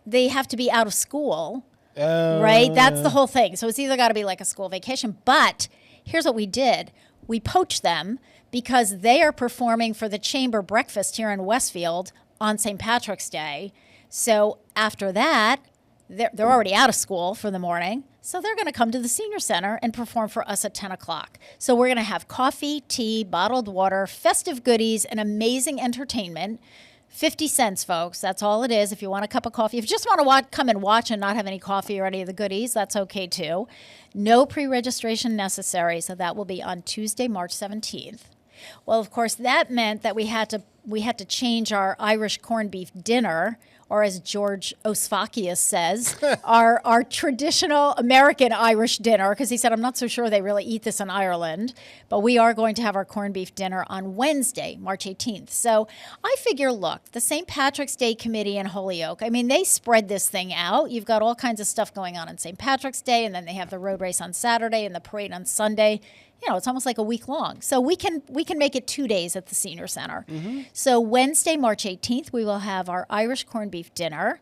They have to be out of school, right? That's the whole thing. So it's either got to be like a school vacation. But here's what we did. We poached them because they are performing for the Chamber Breakfast here in Westfield on St. Patrick's Day. So after that, they're already out of school for the morning. So they're going to come to the Senior Center and perform for us at 10 o'clock. So we're going to have coffee, tea, bottled water, festive goodies, and amazing entertainment. 50 cents, folks. That's all it is. If you want a cup of coffee, if you just want to come and watch and not have any coffee or any of the goodies, that's okay too. No pre-registration necessary, so that will be on Tuesday, March 17th. Well, of course, that meant that we had to change our Irish corned beef dinner, or as George Osfakias says, our traditional American Irish dinner, because he said, I'm not so sure they really eat this in Ireland, but we are going to have our corned beef dinner on Wednesday, March 18th. So I figure, look, the St. Patrick's Day Committee in Holyoke, I mean, they spread this thing out. You've got all kinds of stuff going on St. Patrick's Day, and then they have the road race on Saturday and the parade on Sunday. You know, it's almost like a week long. So we can make it 2 days at the Senior Center. Mm-hmm. So Wednesday, March 18th, we will have our Irish corned beef dinner.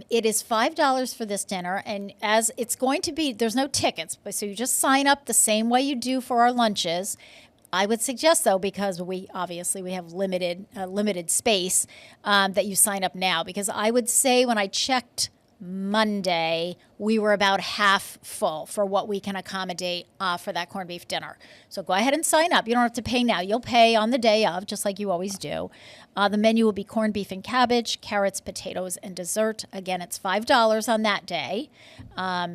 It is $5 for this dinner, and as it's going to be, there's no tickets, but so you just sign up the same way you do for our lunches. I would suggest, though, because we have limited space, that you sign up now, because I would say when I checked Monday, we were about half full for what we can accommodate for that corned beef dinner. So go ahead and sign up. You don't have to pay now. You'll pay on the day of, just like you always do. The menu will be corned beef and cabbage, carrots, potatoes, and dessert. Again, it's $5 on that day.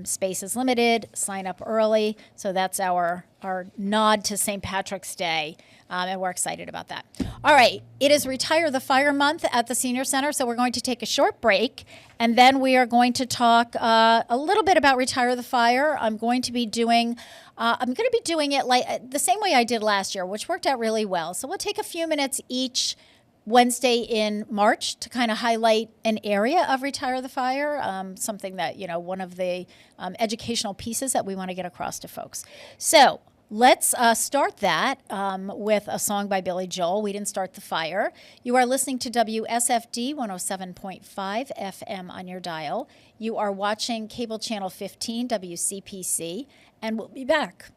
Space is limited. Sign up early. So that's our nod to St. Patrick's Day. And we're excited about that. All right, it is Retire the Fire Month at the Senior Center, so we're going to take a short break, and then we are going to talk a little bit about Retire the Fire. I'm going to be doing it like the same way I did last year, which worked out really well. So we'll take a few minutes each Wednesday in March to kind of highlight an area of Retire the Fire, something that, one of the educational pieces that we want to get across to folks. So let's start that with a song by Billy Joel, We Didn't Start the Fire. You are listening to WSFD 107.5 FM on your dial. You are watching cable channel 15, WCPC, and we'll be back.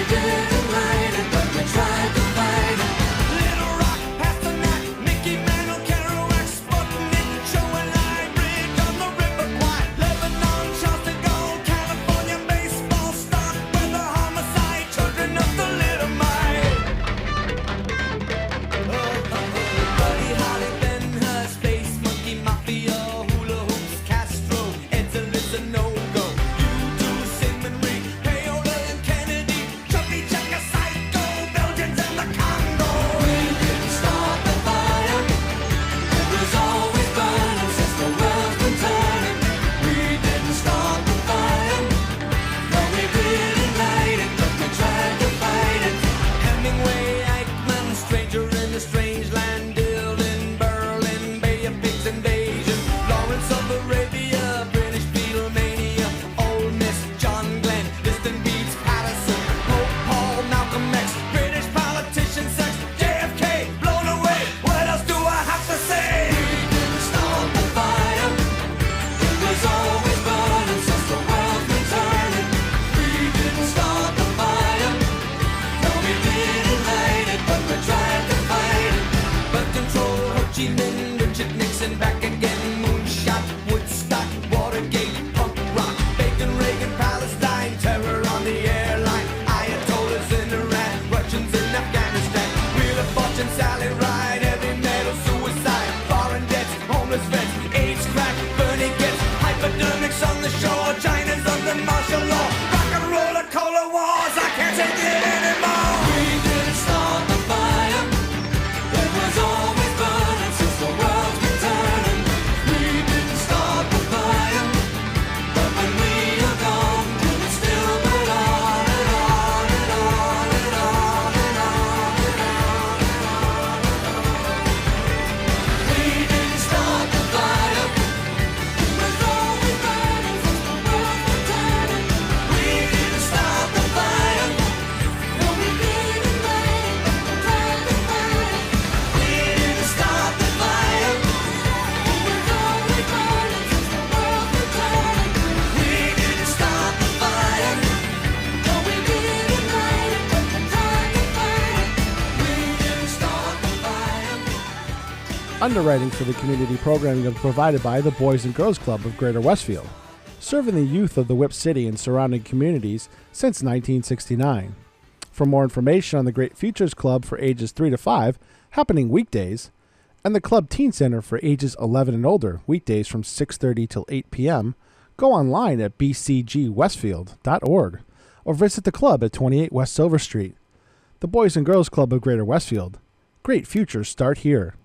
didn't light it, but we tried to fight it. Little Rock, Pasternak, Mickey Mantle, Kerouac, Sputnik, Joe and I, Bridge on the River Kwai, Lebanon, Charleston Gold, California baseball, stock weather, homicide, children of the Little Mite. Buddy Holly, Ben Hur, Space Monkey, Mafia, Hula Hoops, Castro, Edson, Listen, No-Go, U2, Simon Reed, Payola and Kennedy, Chubby Checker, Psycho, Belgians and the Congo. We didn't start the fire, it was always burning since the world's been turning. We didn't start the fire, no we didn't light it, but we tried to fight it. Hemingway, Eichmann, Stranger in the Strange Land, Dylan, Berlin, Bay of Pigs Invasion, Lawrence of Arabia, British Beatlemania, Ole Miss, John Glenn, Distant Beats, Patterson, Pope Paul, Malcolm X, British politician, sex, JFK, blown away. What else do I have to say? We didn't start the fire, it was always burning since the world's been turning. We didn't start the fire, no we didn't light it, but we tried to fight it. But control, Ho Chi Minh, Richard Nixon, back again, moonshot, Woodstock, Watergate, punk rock, Bacon, Reagan, Palestine, terror on the airline, Ayatollahs in Iran, Russians in Afghanistan, Wheel of Fortune, Sally Ride, heavy metal, suicide, foreign debts, homeless vets, AIDS, crack, Bernie gets, hypodermics on the shore, China's under martial law, rock and roller, cola wars, I can't take it anymore. We didn't start the fire, it was always burning since the world's been turning. We didn't start the fire, but when we are gone, we'll still burn on and on and on and on and on and on and on. We didn't start the fire, it was always burning since the world's been turning. We didn't start the fire, no we didn't light it, but we tried to fight it. We didn't start the fire, it was always burning since the world's been turning. We didn't start the fire, no we didn't light it, but we tried to fight it. We didn't start the fire. Underwriting for the community programming is provided by the Boys and Girls Club of Greater Westfield, serving the youth of the Whip City and surrounding communities since 1969. For more information on the Great Futures Club for ages 3 to 5, happening weekdays, and the Club Teen Center for ages 11 and older, weekdays from 6:30 till 8 p.m., go online at bcgwestfield.org or visit the club at 28 West Silver Street. The Boys and Girls Club of Greater Westfield. Great futures start here.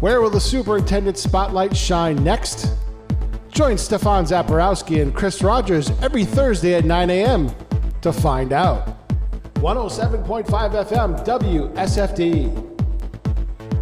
Where will the superintendent spotlight shine next? Join Stefan Zaporowski and Chris Rogers every Thursday at 9 a.m. to find out. 107.5 FM WSFD.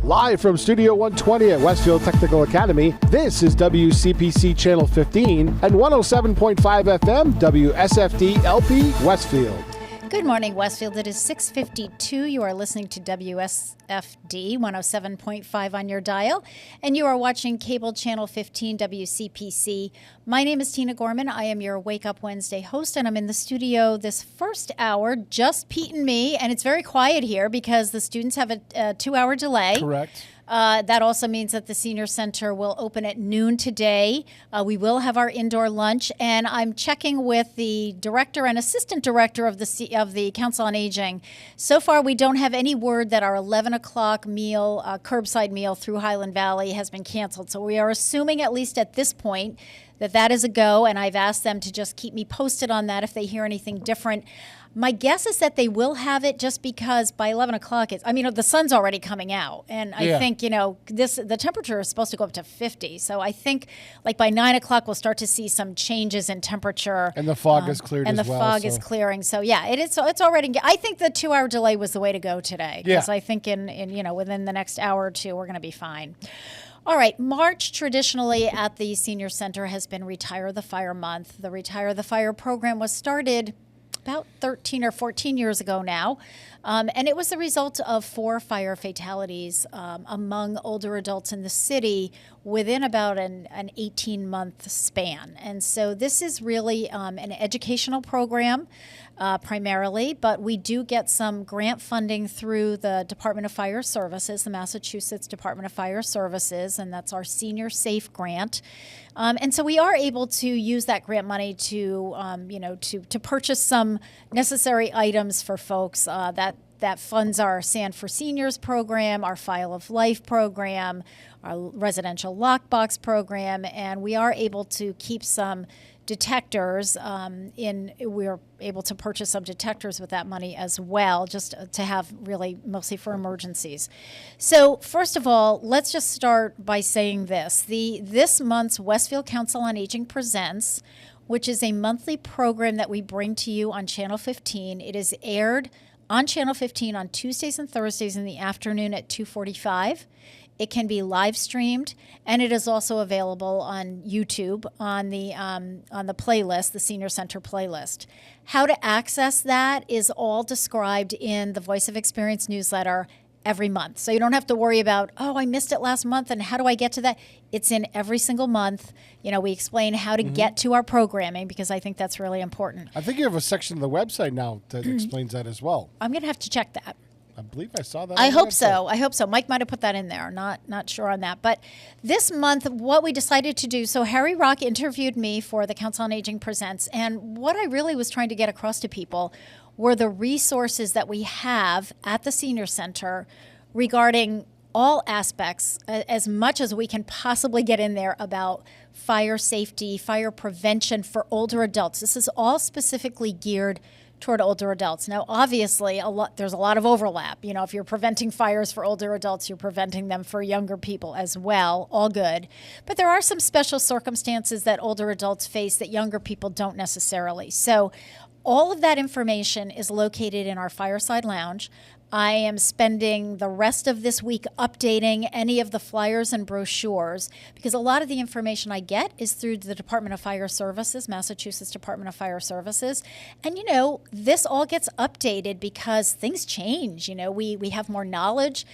Live from Studio 120 at Westfield Technical Academy, this is WCPC Channel 15 and 107.5 FM WSFD-LP Westfield. Good morning, Westfield. It is 6:52. You are listening to WSFD 107.5 on your dial, and you are watching Cable Channel 15 WCPC. My name is Tina Gorman. I am your Wake Up Wednesday host, and I'm in the studio this first hour, just Pete and me, and it's very quiet here because the students have a 2-hour delay. Correct. That also means that the Senior Center will open at noon today. We will have our indoor lunch, and I'm checking with the director and assistant director of the Council on Aging. So far, we don't have any word that our 11 o'clock meal, curbside meal through Highland Valley has been canceled. So we are assuming, at least at this point, that is a go, and I've asked them to just keep me posted on that if they hear anything different. My guess is that they will have it just because by 11 o'clock, the sun's already coming out. And I think, the temperature is supposed to go up to 50. So I think like by 9 o'clock, we'll start to see some changes in temperature. And the fog is cleared as well. And the fog is clearing. So yeah, it is. So it's already, I think the 2-hour delay was the way to go today. Because I think in within the next hour or two, we're going to be fine. All right, March traditionally at the Senior Center has been Retire the Fire Month. The Retire the Fire program was started about 13 or 14 years ago now, and it was the result of 4 fire fatalities among older adults in the city within about an 18-month span. And so this is really an educational program primarily, but we do get some grant funding through the Department of Fire Services, the Massachusetts Department of Fire Services, and that's our Senior Safe Grant. And so we are able to use that grant money to, to purchase some necessary items for folks that funds our Sand for Seniors program, our File of Life program, our residential lockbox program, and we are able to keep some detectors we're able to purchase some detectors with that money as well, just to have really mostly for emergencies. So first of all, let's just start by saying this month's Westfield Council on Aging Presents, which is a monthly program that we bring to you on Channel 15. It is aired on Channel 15 on Tuesdays and Thursdays in the afternoon at 2:45. It can be live streamed, and it is also available on YouTube on the playlist, the Senior Center playlist. How to access that is all described in the Voice of Experience newsletter every month. So you don't have to worry about, I missed it last month, and how do I get to that? It's in every single month. We explain how to get to our programming, because I think that's really important. I think you have a section of the website now that explains that as well. I'm going to have to check that. I believe I saw that. I hope so. Mike might have put that in there. Not sure on that. But this month, what we decided to do, so Harry Rock interviewed me for the Council on Aging Presents, and what I really was trying to get across to people were the resources that we have at the Senior Center regarding all aspects, as much as we can possibly get in there, about fire safety, fire prevention for older adults. This is all specifically geared toward older adults. Now, obviously, there's a lot of overlap. If you're preventing fires for older adults, you're preventing them for younger people as well. All good. But there are some special circumstances that older adults face that younger people don't necessarily. So all of that information is located in our Fireside Lounge. I am spending the rest of this week updating any of the flyers and brochures, because a lot of the information I get is through the Department of Fire Services, Massachusetts Department of Fire Services. And, this all gets updated because things change. We have more knowledge.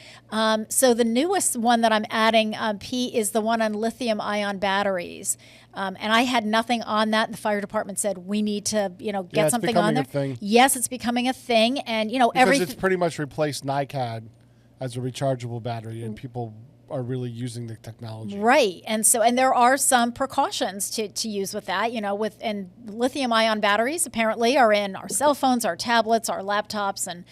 So the newest one that I'm adding, P, is the one on lithium-ion batteries. And I had nothing on that. The fire department said we need to, get something on there. Yes, it's becoming a thing, and because it's pretty much replaced NiCad as a rechargeable battery, and people are really using the technology. Right. And there are some precautions to use with that, and lithium-ion batteries apparently are in our cell phones, our tablets, our laptops, and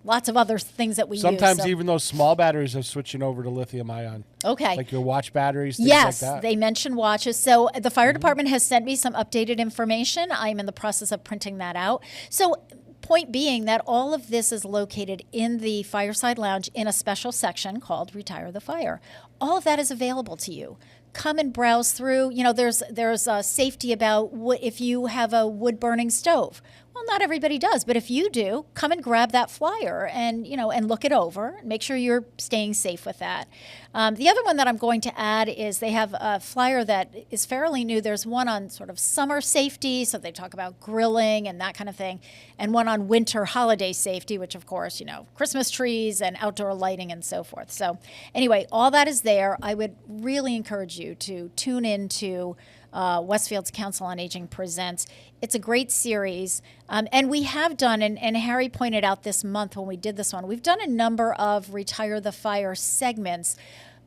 lots of other things that we use. Sometimes even those small batteries are switching over to lithium-ion. Okay. Like your watch batteries, things like that. Yes, they mentioned watches. So the fire department has sent me some updated information. I'm in the process of printing that out. So point being that all of this is located in the Fireside Lounge in a special section called Retire the Fire. All of that is available to you. Come and browse through. There's safety about if you have a wood-burning stove. Well, not everybody does, but if you do, come and grab that flyer and look it over. Make sure you're staying safe with that. The other one that I'm going to add is they have a flyer that is fairly new. There's one on sort of summer safety, so they talk about grilling and that kind of thing, and one on winter holiday safety, which of course, Christmas trees and outdoor lighting and so forth. So anyway, all that is there. I would really encourage you to tune into Westfield's Council on Aging Presents. It's a great series. And we have done, and Harry pointed out this month when we did this one, we've done a number of Retire the Fire segments,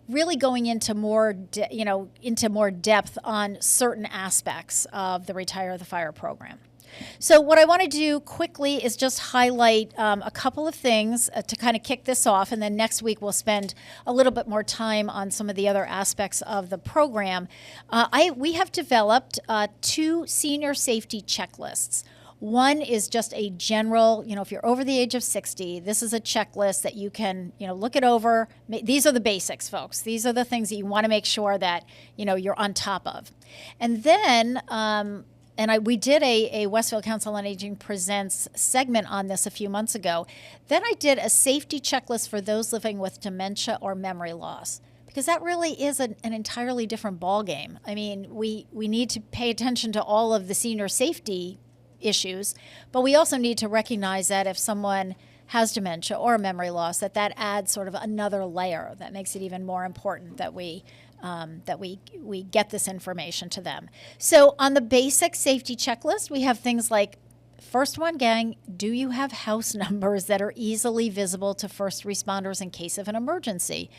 really going into more depth on certain aspects of the Retire the Fire program. So what I want to do quickly is just highlight a couple of things to kind of kick this off, and then next week we'll spend a little bit more time on some of the other aspects of the program. We have developed 2 senior safety checklists. One is just a general, if you're over the age of 60, this is a checklist that you can, look it over. These are the basics, folks. These are the things that you want to make sure that, you're on top of. And then we did a Westfield Council on Aging Presents segment on this a few months ago. Then I did a safety checklist for those living with dementia or memory loss, because that really is an entirely different ballgame. I mean, we need to pay attention to all of the senior safety issues, but we also need to recognize that if someone has dementia or memory loss, that adds sort of another layer that makes it even more important that we that we get this information to them. So on the basic safety checklist, we have things like, first one, gang, do you have house numbers that are easily visible to first responders in case of an emergency?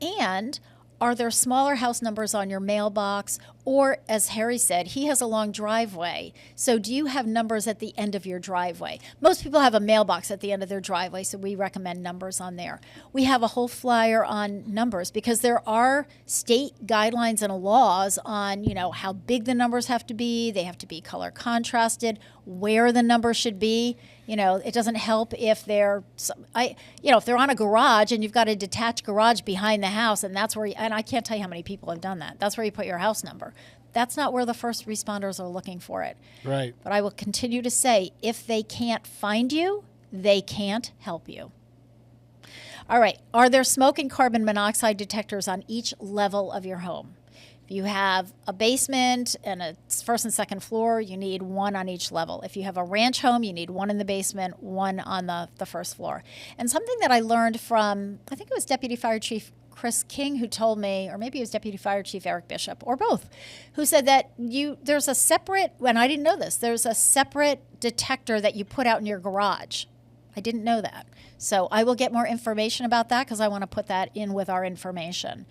And are there smaller house numbers on your mailbox? Or, as Harry said, he has a long driveway. So do you have numbers at the end of your driveway? Most people have a mailbox at the end of their driveway, so we recommend numbers on there. We have a whole flyer on numbers because there are state guidelines and laws on, how big the numbers have to be. They have to be color contrasted, where the number should be. It doesn't help if they're, if they're on a garage and you've got a detached garage behind the house, and that's where, and I can't tell you how many people have done that. That's where you put your house number. That's not where the first responders are looking for it. Right. But I will continue to say, if they can't find you, they can't help you. All right. Are there smoke and carbon monoxide detectors on each level of your home? If you have a basement and a first and second floor, you need one on each level. If you have a ranch home, you need one in the basement, one on the first floor. And something that I learned from, I think it was Deputy Fire Chief Chris King who told me, or maybe it was Deputy Fire Chief Eric Bishop, or both, who said that there's a separate, and I didn't know this, there's a separate detector that you put out in your garage. I didn't know that. So I will get more information about that because I want to put that in with our information.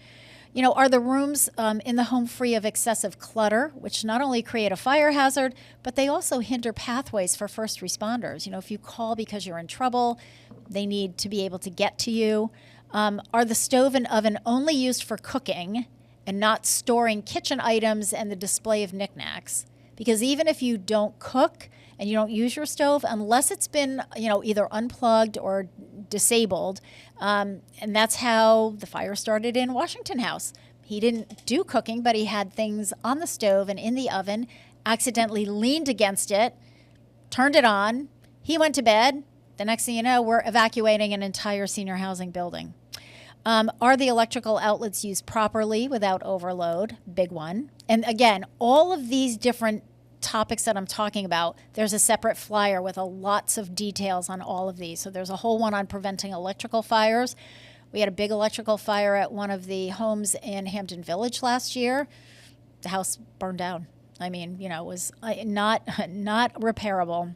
Are the rooms in the home free of excessive clutter, which not only create a fire hazard, but they also hinder pathways for first responders? If you call because you're in trouble, they need to be able to get to you. Are the stove and oven only used for cooking and not storing kitchen items and the display of knickknacks? Because even if you don't cook and you don't use your stove, unless it's been, either unplugged or disabled, and that's how the fire started in Washington House. He didn't do cooking, but he had things on the stove and in the oven, accidentally leaned against it, turned it on, he went to bed. The next thing you know, we're evacuating an entire senior housing building. Are the electrical outlets used properly without overload? Big one. And again, all of these different topics that I'm talking about, there's a separate flyer with lots of details on all of these. So there's a whole one on preventing electrical fires. We had a big electrical fire at one of the homes in Hampton Village last year. The house burned down. I mean, it was not repairable.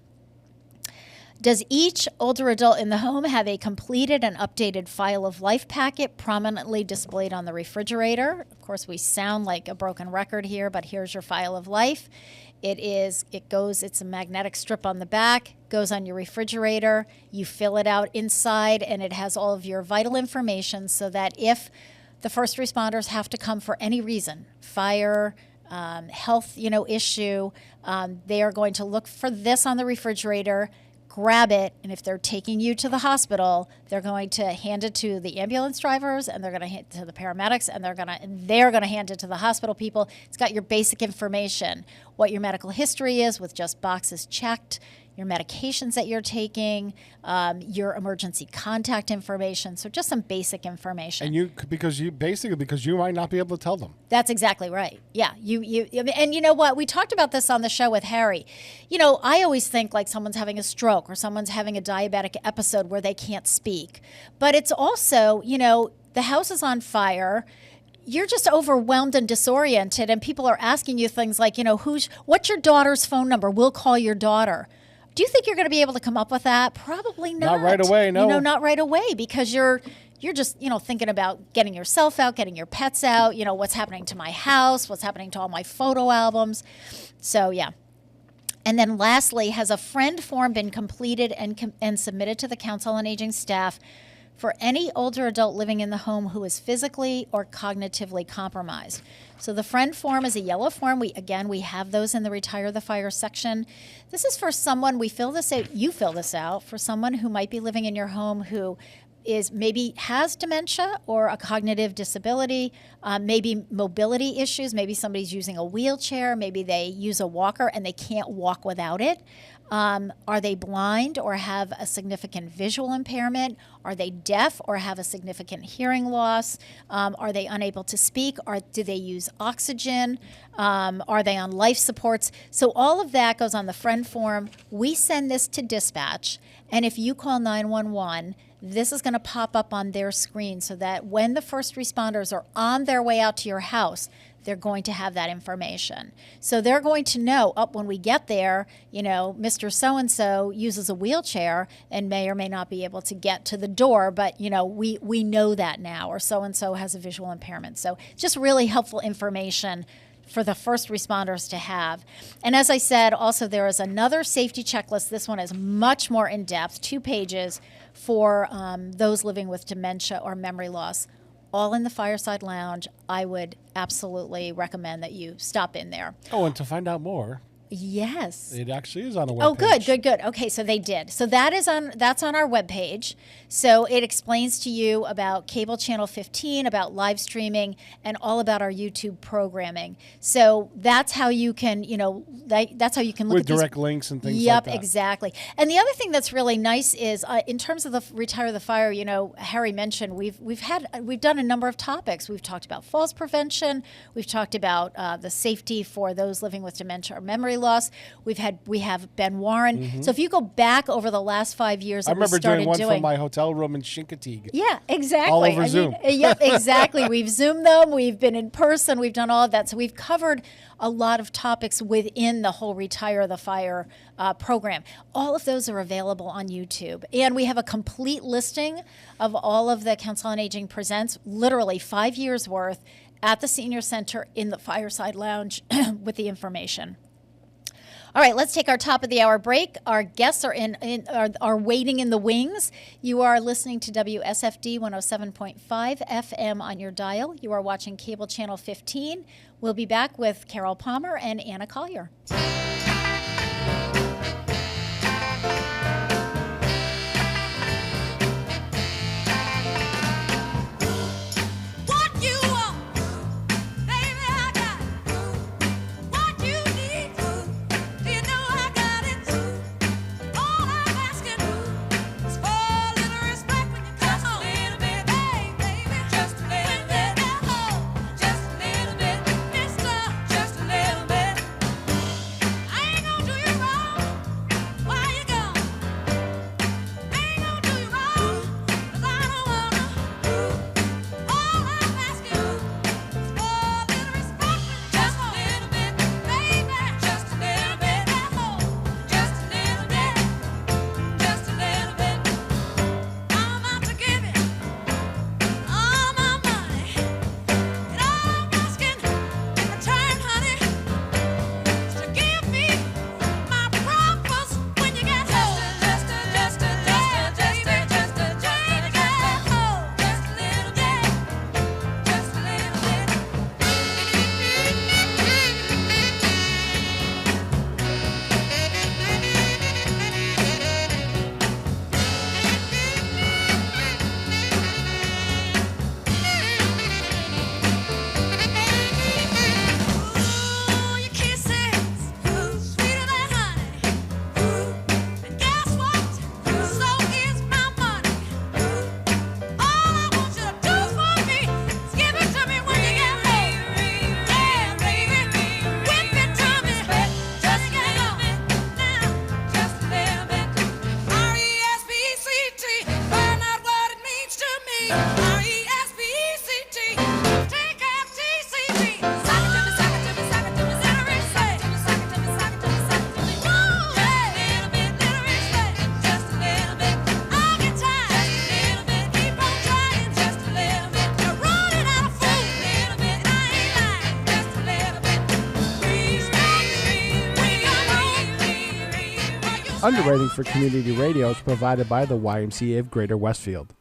Does each older adult in the home have a completed and updated file of life packet prominently displayed on the refrigerator? Of course, we sound like a broken record here, but here's your file of life. It's a magnetic strip on the back, goes on your refrigerator, you fill it out inside, and it has all of your vital information so that if the first responders have to come for any reason, fire, health, issue, they are going to look for this on the refrigerator, grab it, and if they're taking you to the hospital, they're going to hand it to the ambulance drivers, and they're going to hand it to the paramedics, and they're going to hand it to the hospital people. It's got your basic information, what your medical history is with just boxes checked, your medications that you're taking, your emergency contact information. So just some basic information. And because you might not be able to tell them. That's exactly right. Yeah. And you know what? We talked about this on the show with Harry. I always think like someone's having a stroke or someone's having a diabetic episode where they can't speak. But it's also, the house is on fire. You're just overwhelmed and disoriented, and people are asking you things like, what's your daughter's phone number? We'll call your daughter. Do you think you're going to be able to come up with that? Probably not. Not right away, no. Not right away, because you're just, thinking about getting yourself out, getting your pets out, what's happening to my house, what's happening to all my photo albums. So, yeah. And then lastly, has a friend form been completed and submitted to the Council on Aging staff for any older adult living in the home who is physically or cognitively compromised? So the friend form is a yellow form. We have those in the Retire the Fire section. This is for someone, you fill this out, for someone who might be living in your home who maybe has dementia or a cognitive disability, maybe mobility issues, maybe somebody's using a wheelchair, maybe they use a walker and they can't walk without it. Are they blind or have a significant visual impairment? Are they deaf or have a significant hearing loss? Are they unable to speak? Do they use oxygen? Are they on life supports? So all of that goes on the friend form. We send this to dispatch, and if you call 911, this is going to pop up on their screen so that when the first responders are on their way out to your house, they're going to have that information. So they're going to know, when we get there, Mr. So-and-so uses a wheelchair and may or may not be able to get to the door, but, we know that now, or so-and-so has a visual impairment. So just really helpful information for the first responders to have. And as I said, also there is another safety checklist. This one is much more in-depth, 2 pages for those living with dementia or memory loss. All in the Fireside Lounge. I would absolutely recommend that you stop in there. Oh, and to find out more. Yes. It actually is on the webpage. Oh, good. Okay, so they did. So that's on our webpage. So it explains to you about cable channel 15, about live streaming, and all about our YouTube programming. So that's how you can, that's how you can look with at direct links and things like that. Yep, exactly. And the other thing that's really nice is in terms of the Retire the Fire, Harry mentioned we've done a number of topics. We've talked about falls prevention. We've talked about the safety for those living with dementia or memory loss. We have Ben Warren. Mm-hmm. So if you go back over the last 5 years, I remember doing one from my hotel room in Chincoteague. Yeah, exactly. All over Zoom. Yep, exactly. We've Zoomed them. We've been in person. We've done all of that. So we've covered a lot of topics within the whole Retire the Fire program. All of those are available on YouTube. And we have a complete listing of all of the Council on Aging Presents, literally 5 years worth, at the Senior Center in the Fireside Lounge with the information. All right, let's take our top of the hour break. Our guests are waiting in the wings. You are listening to WSFD 107.5 FM on your dial. You are watching Cable Channel 15. We'll be back with Carol Palmer and Anna Collier. Underwriting for community radio is provided by the YMCA of Greater Westfield.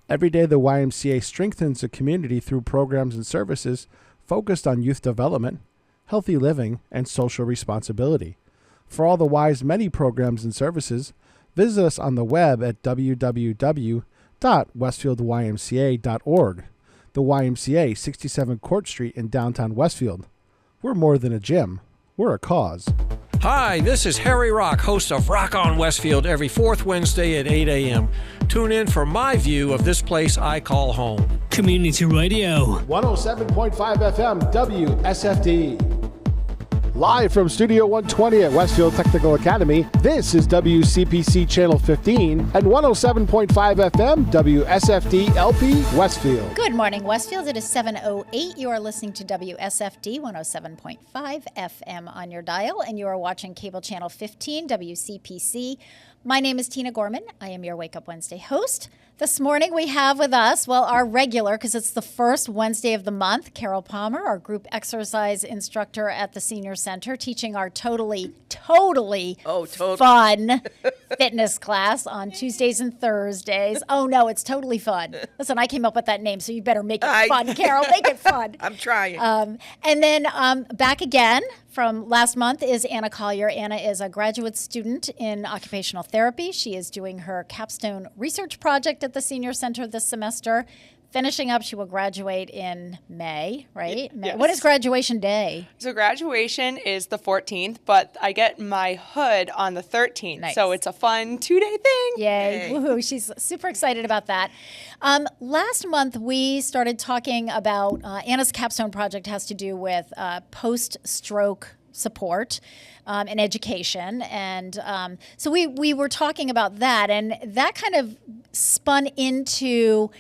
Every day, the YMCA strengthens the community through programs and services focused on youth development, healthy living, and social responsibility. For all the Y's many programs and services, visit us on the web at www.westfieldymca.org. The YMCA, 67 Court Street in downtown Westfield. We're more than a gym. We're a cause. Hi, this is Harry Rock, host of Rock on Westfield every fourth Wednesday at 8 a.m. Tune in for my view of this place I call home. Community Radio. 107.5 FM WSFD. Live from Studio 120 at Westfield Technical Academy, this is WCPC Channel 15 and 107.5 FM WSFD-LP Westfield. Good morning, Westfield. It is 7:08. You are listening to WSFD 107.5 FM on your dial, and you are watching Cable Channel 15 WCPC. My name is Tina Gorman. I am your Wake Up Wednesday host. This morning we have with us, well, our regular, because it's the first Wednesday of the month, Carol Palmer, our group exercise instructor at the Senior Center, teaching our totally fun fitness class on Tuesdays and Thursdays. Oh, no, it's totally fun. Listen, I came up with that name, so you better make it fun, Carol. Make it fun. I'm trying. And then back again from last month is Anna Collier. Anna is a graduate student in occupational therapy. She is doing her capstone research project at the Senior Center this semester. Finishing up, she will graduate in May, right? Yes. What is graduation day? So graduation is the 14th, but I get my hood on the 13th. Nice. So it's a fun 2-day thing. Yay. Woohoo. She's super excited about that. Last month, we started talking about Anna's capstone project has to do with post-stroke support and education. And so we were talking about that, and that kind of spun into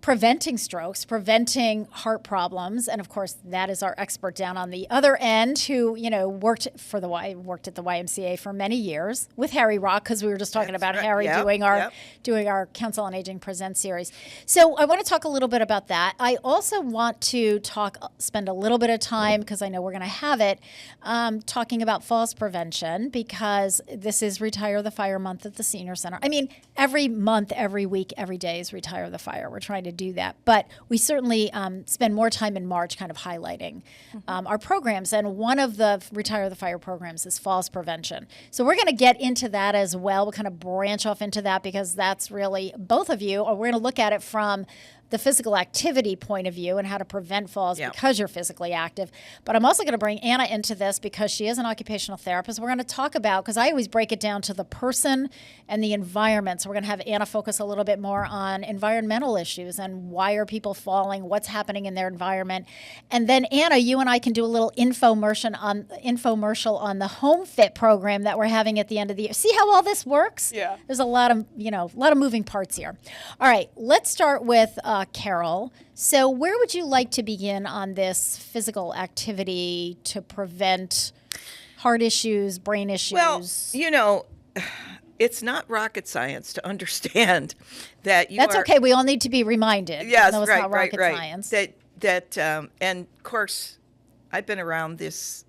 preventing strokes, preventing heart problems, and of course that is our expert down on the other end, who worked at the YMCA for many years with Harry Rock, because we were just talking about Harry doing our Council on Aging Present series. So I want to talk a little bit about that. I also want to spend a little bit of time, because I know we're going to have it, talking about falls prevention, because this is Retire the Fire Month at the Senior Center. I mean, every month, every week, every day is Retire the Fire. We're trying to do that, but we certainly spend more time in March kind of highlighting our programs, and one of the Retire the Fire programs is falls prevention. So we're going to get into that as well. We'll kind of branch off into that, because that's really both of you, or we're going to look at it from the physical activity point of view and how to prevent falls because you're physically active. But I'm also going to bring Anna into this, because she is an occupational therapist. We're going to talk about, because I always break it down to the person and the environment. So we're going to have Anna focus a little bit more on environmental issues and why are people falling, what's happening in their environment. And then Anna, you and I can do a little infomercial on the Home Fit program that we're having at the end of the year. See how all this works? Yeah. There's a lot of moving parts here. All right, let's start with Carol. So where would you like to begin on this physical activity to prevent heart issues, brain issues? Well, it's not rocket science to understand that That's okay. We all need to be reminded. Yes, it's not rocket science. That and of course, I've been around this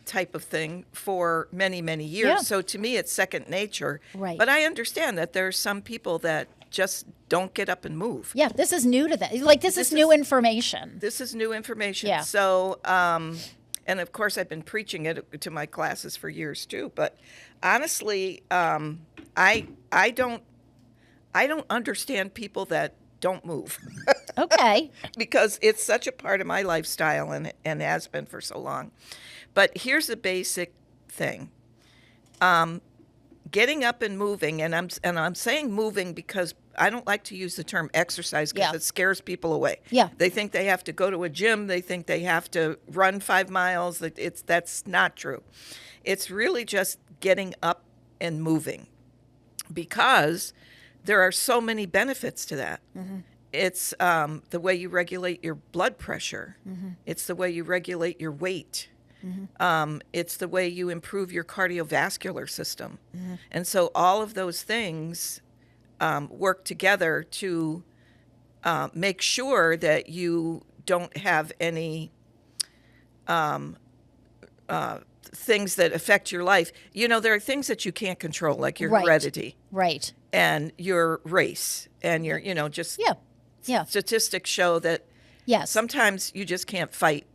type of thing for many, many years. Yeah. So to me, it's second nature. Right. But I understand that there are some people that just don't get up and move. Yeah, this is new to them. This is new information. This is new information. Yeah. So, and of course, I've been preaching it to my classes for years too. But honestly, I don't understand people that don't move. Okay. Because it's such a part of my lifestyle and has been for so long. But here's the basic thing. Getting up and moving, and I'm saying moving because I don't like to use the term exercise, because it scares people away. Yeah. They think they have to go to a gym. They think they have to run 5 miles. That's not true. It's really just getting up and moving, because there are so many benefits to that. Mm-hmm. It's the way you regulate your blood pressure. Mm-hmm. It's the way you regulate your weight. Mm-hmm. It's the way you improve your cardiovascular system. Mm-hmm. And so all of those things work together to make sure that you don't have any things that affect your life. There are things that you can't control, like your heredity. Right. And your race. And your, statistics show that sometimes you just can't fight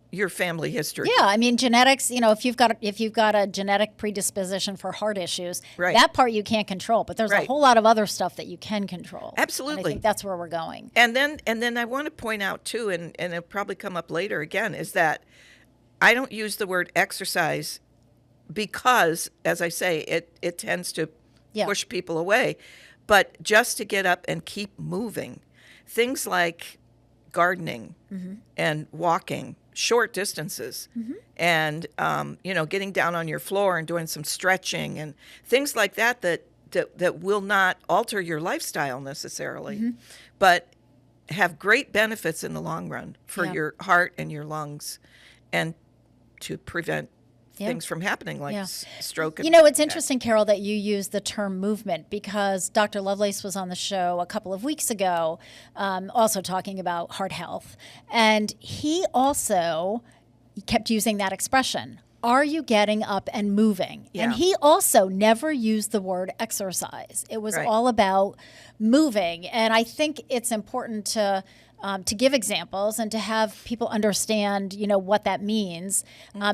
your family history. Yeah, I mean genetics, if you've got a genetic predisposition for heart issues, that part you can't control, but there's a whole lot of other stuff that you can control. Absolutely. And I think that's where we're going. And then I want to point out too, and it'll probably come up later again, is that I don't use the word exercise because, as I say, it tends to push people away. But just to get up and keep moving, things like gardening and walking short distances and, getting down on your floor and doing some stretching and things like that will not alter your lifestyle necessarily, but have great benefits in the long run for your heart and your lungs and to prevent things from happening like stroke. And it's interesting, Carol, that you use the term movement because Dr. Lovelace was on the show a couple of weeks ago also talking about heart health. And he also kept using that expression. Are you getting up and moving? Yeah. And he also never used the word exercise. It was all about moving. And I think it's important to give examples and to have people understand, what that means.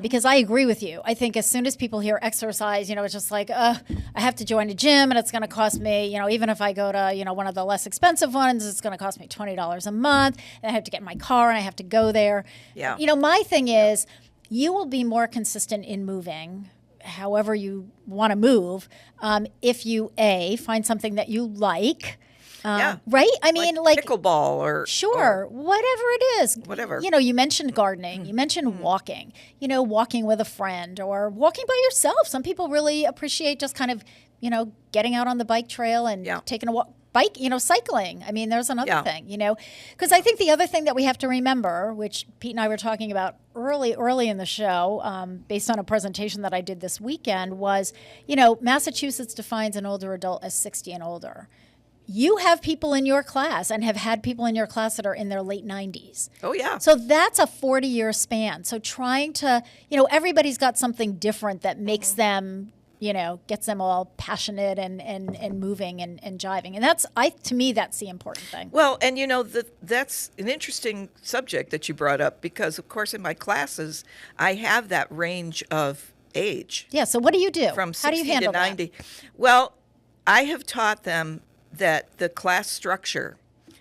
Because I agree with you. I think as soon as people hear exercise, it's just like, I have to join a gym and it's going to cost me, even if I go to, one of the less expensive ones, it's going to cost me $20 a month. And I have to get in my car and I have to go there. Yeah. My thing is, you will be more consistent in moving, however you want to move, if you, find something that you like. Right? I mean, like pickleball or whatever it is. Whatever. You mentioned gardening. You mentioned walking. Walking with a friend or walking by yourself. Some people really appreciate just kind of, getting out on the bike trail and taking a walk. Bike, cycling. I mean, there's another thing, because I think the other thing that we have to remember, which Pete and I were talking about early in the show, based on a presentation that I did this weekend, was, Massachusetts defines an older adult as 60 and older. You have people in your class and have had people in your class that are in their late 90s. Oh, yeah. So that's a 40-year span. So trying to, everybody's got something different that makes them, gets them all passionate and moving and jiving. And to me, that's the important thing. Well, and that's an interesting subject that you brought up because, of course, in my classes, I have that range of age. Yeah, so what do you do? From 60 How do you handle to 90. That? Well, I have taught them that the class structure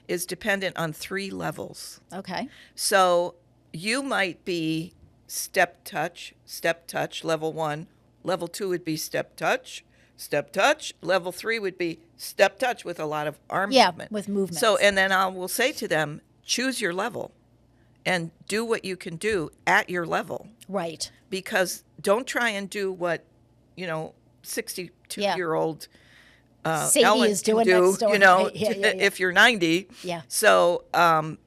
is dependent on 3 levels. Okay. So you might be step touch, level 1. Level 2 would be step touch. Level 3 would be step touch with a lot of arm movement. Yeah, with movement. So, and then I will say to them, choose your level and do what you can do at your level. Right. Because don't try and do what, 62-year-old Sadie Ellen is doing can do, next door. If you're 90. Yeah. So, and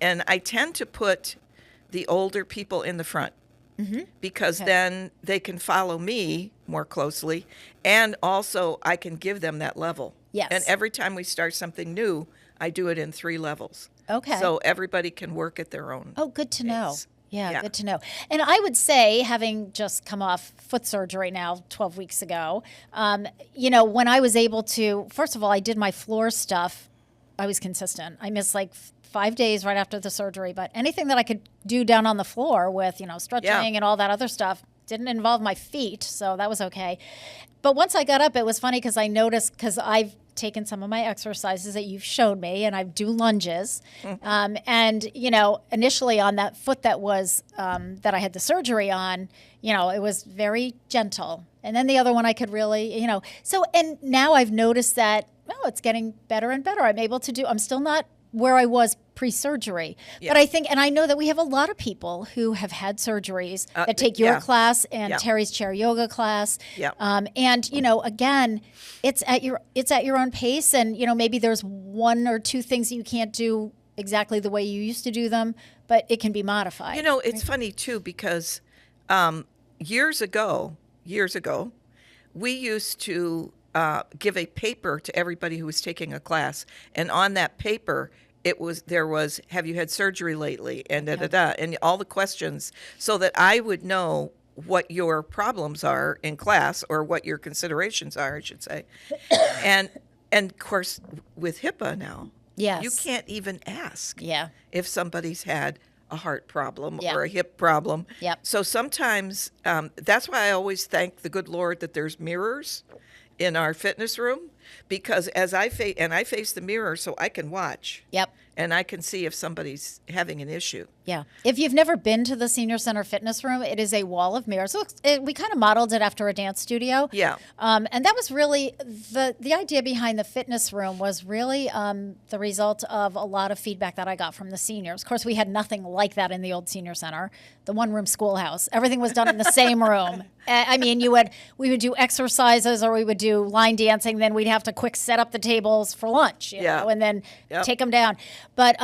I tend to put the older people in the front. Because then they can follow me more closely, and also I can give them that level. Yes. And every time we start something new, I do it in 3 levels. Okay. So everybody can work at their own. Oh, good to know. pace. Yeah, good to know. And I would say, having just come off foot surgery now 12 weeks ago, when I was able to, first of all, I did my floor stuff. I was consistent. I missed like 5 days right after the surgery, but anything that I could do down on the floor with, stretching and all that other stuff didn't involve my feet, so that was okay. But once I got up, it was funny because I noticed, because I've taken some of my exercises that you've showed me, and I do lunges. And, initially on that foot that was, that I had the surgery on, it was very gentle. And then the other one I could really, and now I've noticed that, it's getting better and better. I'm still not where I was pre-surgery. But I think, and I know that we have a lot of people who have had surgeries that take your class and Terry's chair yoga class. And, again, it's at your own pace. And, maybe there's 1 or 2 things that you can't do exactly the way you used to do them, but it can be modified. It's funny too, because years ago, we used to give a paper to everybody who was taking a class, and on that paper there was have you had surgery lately, and and all the questions, so that I would know what your problems are in class, or what your considerations are, I should say. and of course with HIPAA now, you can't even ask if somebody's had a heart problem or a hip problem. So sometimes that's why I always thank the good Lord that there's mirrors in our fitness room, because as I face the mirror so I can watch. Yep. And I can see if somebody's having an issue. Yeah. If you've never been to the Senior Center Fitness Room, it is a wall of mirrors. So we kind of modeled it after a dance studio. Yeah. And that was really the idea behind the fitness room was really the result of a lot of feedback that I got from the seniors. Of course, we had nothing like that in the old Senior Center, the one-room schoolhouse. Everything was done in the same room. I mean, we would do exercises or we would do line dancing. Then we'd have to quick set up the tables for lunch, you know, and then take them down. But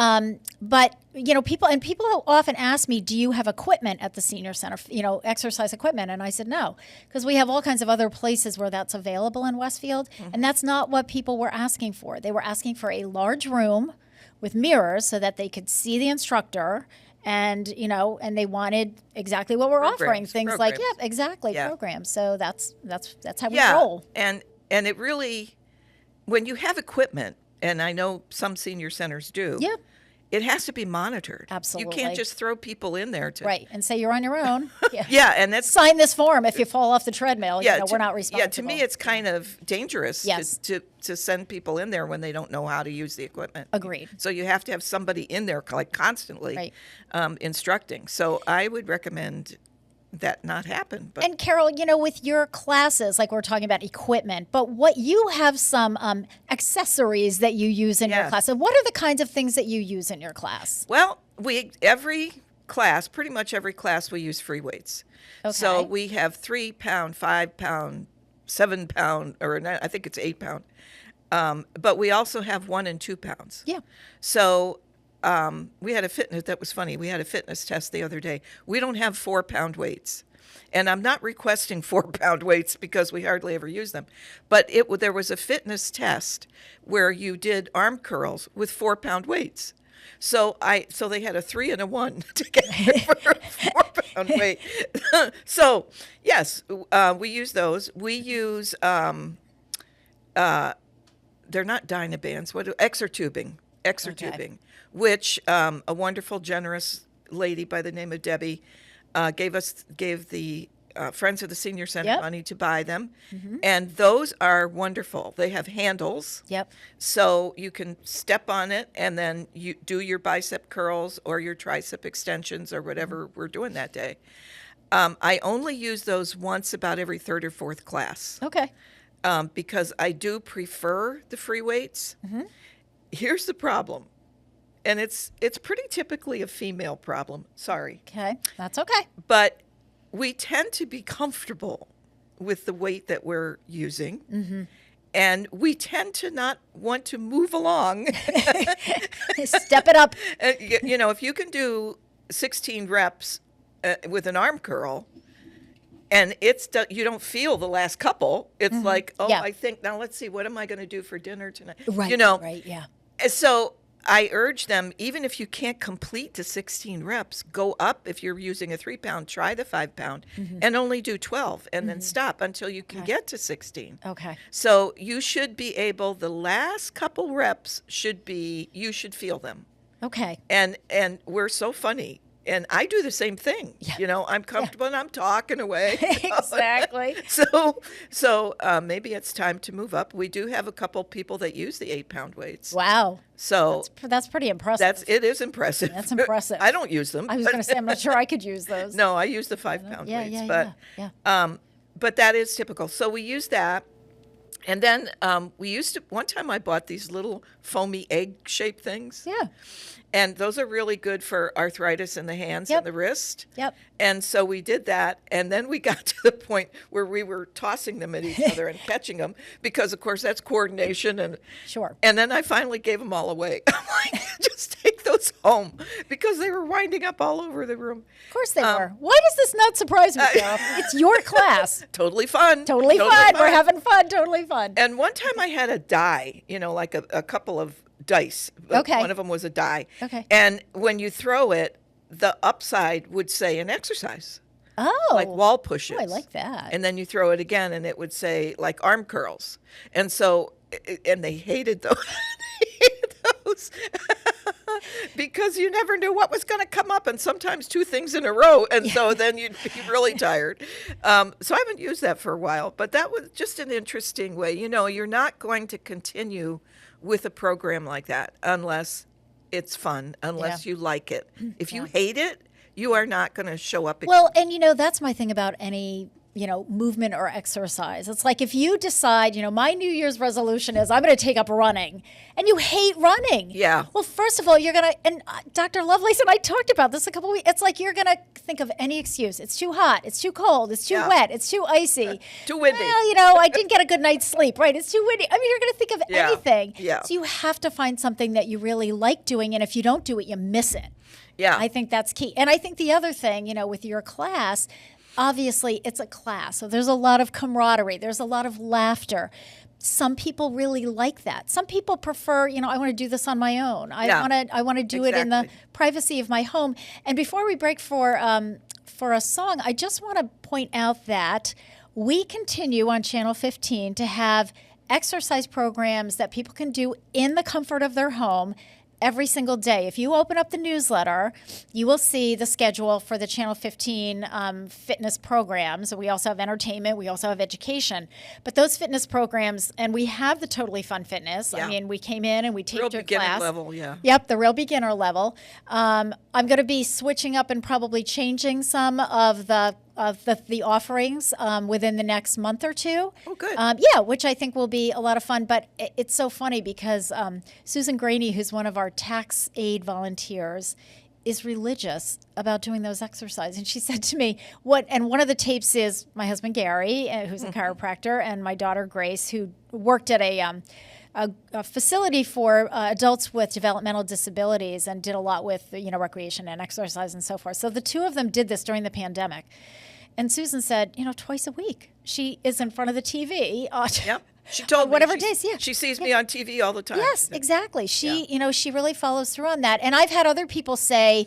people often ask me, do you have equipment at the Senior Center, exercise equipment? And I said, no, because we have all kinds of other places where that's available in Westfield. Mm-hmm. And that's not what people were asking for. They were asking for a large room with mirrors so that they could see the instructor. And, and they wanted exactly what we're offering. Things like, programs. So that's how we roll. And it really, when you have equipment, and I know some senior centers do, it has to be monitored. Absolutely. You can't just throw people in there and say you're on your own. And that's sign this form if you fall off the treadmill. We're not responsible. Yeah, to me it's kind of dangerous to send people in there when they don't know how to use the equipment. Agreed. So you have to have somebody in there like constantly instructing. So I would recommend that not happen. But. And Carol, with your classes, like we're talking about equipment, but what you have some accessories that you use in your class. So what are the kinds of things that you use in your class? Well, pretty much every class we use free weights. Okay. So we have 3 pound, 5 pound, 7 pound, or I think it's 8 pound. But we also have 1 and 2 pounds. Yeah. So we had that was funny. We had a fitness test the other day. We don't have 4 pound weights. And I'm not requesting 4 pound weights because we hardly ever use them. But there was a fitness test where you did arm curls with 4 pound weights. So they had a 3 and a 1 to get for a 4 pound weight. So yes, we use those. We use, they're not Dynabands, exertubing. Which a wonderful, generous lady by the name of Debbie gave the Friends of the Senior Center money to buy them. Mm-hmm. And those are wonderful. They have handles. Yep. So you can step on it and then you do your bicep curls or your tricep extensions or whatever we're doing that day. I only use those once about every 3rd or 4th class. Okay. Because I do prefer the free weights. Mm-hmm. Here's the problem. And it's pretty typically a female problem. Sorry. Okay, that's okay. But we tend to be comfortable with the weight that we're using. Mm-hmm. And we tend to not want to move along. Step it up. If you can do 16 reps with an arm curl, and you don't feel the last couple, it's like, I think, now let's see, what am I going to do for dinner tonight? Right, right, yeah. So I urge them, even if you can't complete the 16 reps, go up. If you're using a 3 pound, try the 5 pound and only do 12 and then stop until you can get to 16. Okay. So you should be able, the last couple reps you should feel them. Okay. And we're so funny. And I do the same thing. Yeah. I'm comfortable and I'm talking away. Exactly. So maybe it's time to move up. We do have a couple people that use the 8 pound weights. Wow. So that's pretty impressive. It is impressive. That's impressive. I don't use them. I was going to say, I'm not sure I could use those. No, I use the 5 pound weights. Yeah. But that is typical. So we use that. And then one time I bought these little foamy egg-shaped things. Yeah. And those are really good for arthritis in the hands and the wrist. Yep. And so we did that. And then we got to the point where we were tossing them at each other and catching them because, of course, that's coordination. And sure. And then I finally gave them all away. I'm like, just take those home because they were winding up all over the room. Of course they were. Why does this not surprise me, Carol? It's your class. Totally fun. Totally fun. We're having fun. Totally fun. And one time I had a die, like a couple of dice. Okay. One of them was a die. Okay. And when you throw it, the upside would say an exercise. Oh. Like wall pushes. Oh, I like that. And then you throw it again and it would say like arm curls. And so, and they hated those. because you never knew what was going to come up, and sometimes 2 things in a row, and so then you'd be really tired. So I haven't used that for a while, but that was just an interesting way. You're not going to continue with a program like that unless it's fun, unless you like it. If you hate it, you are not going to show up again. Well, and that's my thing about any movement or exercise. It's like if you decide, my New Year's resolution is I'm going to take up running, and you hate running. Yeah. Well, first of all, you're going to, and Dr. Lovelace and I talked about this a couple of weeks. It's like you're going to think of any excuse. It's too hot. It's too cold. It's too wet. It's too icy. Too windy. Well, I didn't get a good night's sleep. Right. It's too windy. I mean, you're going to think of anything. Yeah. So you have to find something that you really like doing, and if you don't do it, you miss it. Yeah. I think that's key. And I think the other thing, with your class, obviously it's a class. So there's a lot of camaraderie. There's a lot of laughter. Some people really like that. Some people prefer, I want to do this on my own. I want to do it in the privacy of my home. And before we break for a song, I just want to point out that we continue on Channel 15 to have exercise programs that people can do in the comfort of their home every single day. If you open up the newsletter, you will see the schedule for the Channel 15 fitness programs. We also have entertainment. We also have education. But those fitness programs, and we have the Totally Fun Fitness. Yeah. I mean, we came in and we taped your beginner class. level, yeah. Yep, the real beginner level. I'm going to be switching up and probably changing some of the offerings within the next month or two. Oh, good. Which I think will be a lot of fun. But it's so funny because Susan Graney, who's one of our tax aid volunteers, is religious about doing those exercises. And she said to me, and one of the tapes is my husband, Gary, who's a chiropractor, and my daughter, Grace, who worked at a facility for adults with developmental disabilities and did a lot with recreation and exercise and so forth. So the two of them did this during the pandemic. And Susan said, twice a week she is in front of the TV. Yep. She told me whatever days. Yeah, she sees me on TV all the time. Yes, exactly. She she really follows through on that. And I've had other people say,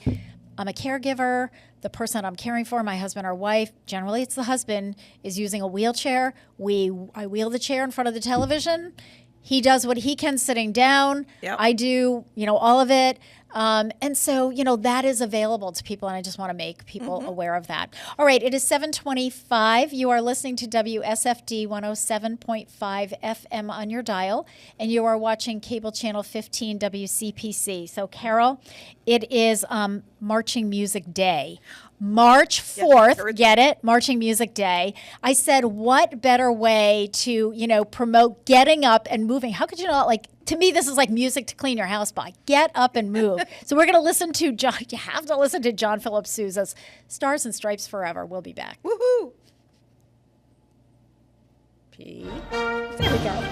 I'm a caregiver. The person I'm caring for, my husband or wife, generally it's the husband, is using a wheelchair. I wheel the chair in front of the television. He does what he can sitting down. Yep. I do, all of it. And so, that is available to people, and I just want to make people aware of that. All right, it is 7:25. You are listening to WSFD 107.5 FM on your dial, and you are watching cable channel 15 WCPC. So, Carol, it is Marching Music Day. March 4th, get it? Marching Music Day. I said, what better way to, promote getting up and moving? How could you not, to me, this is like music to clean your house by. Get up and move. So we're going to listen to John. You have to listen to John Philip Sousa's Stars and Stripes Forever. We'll be back. Woohoo! There we go.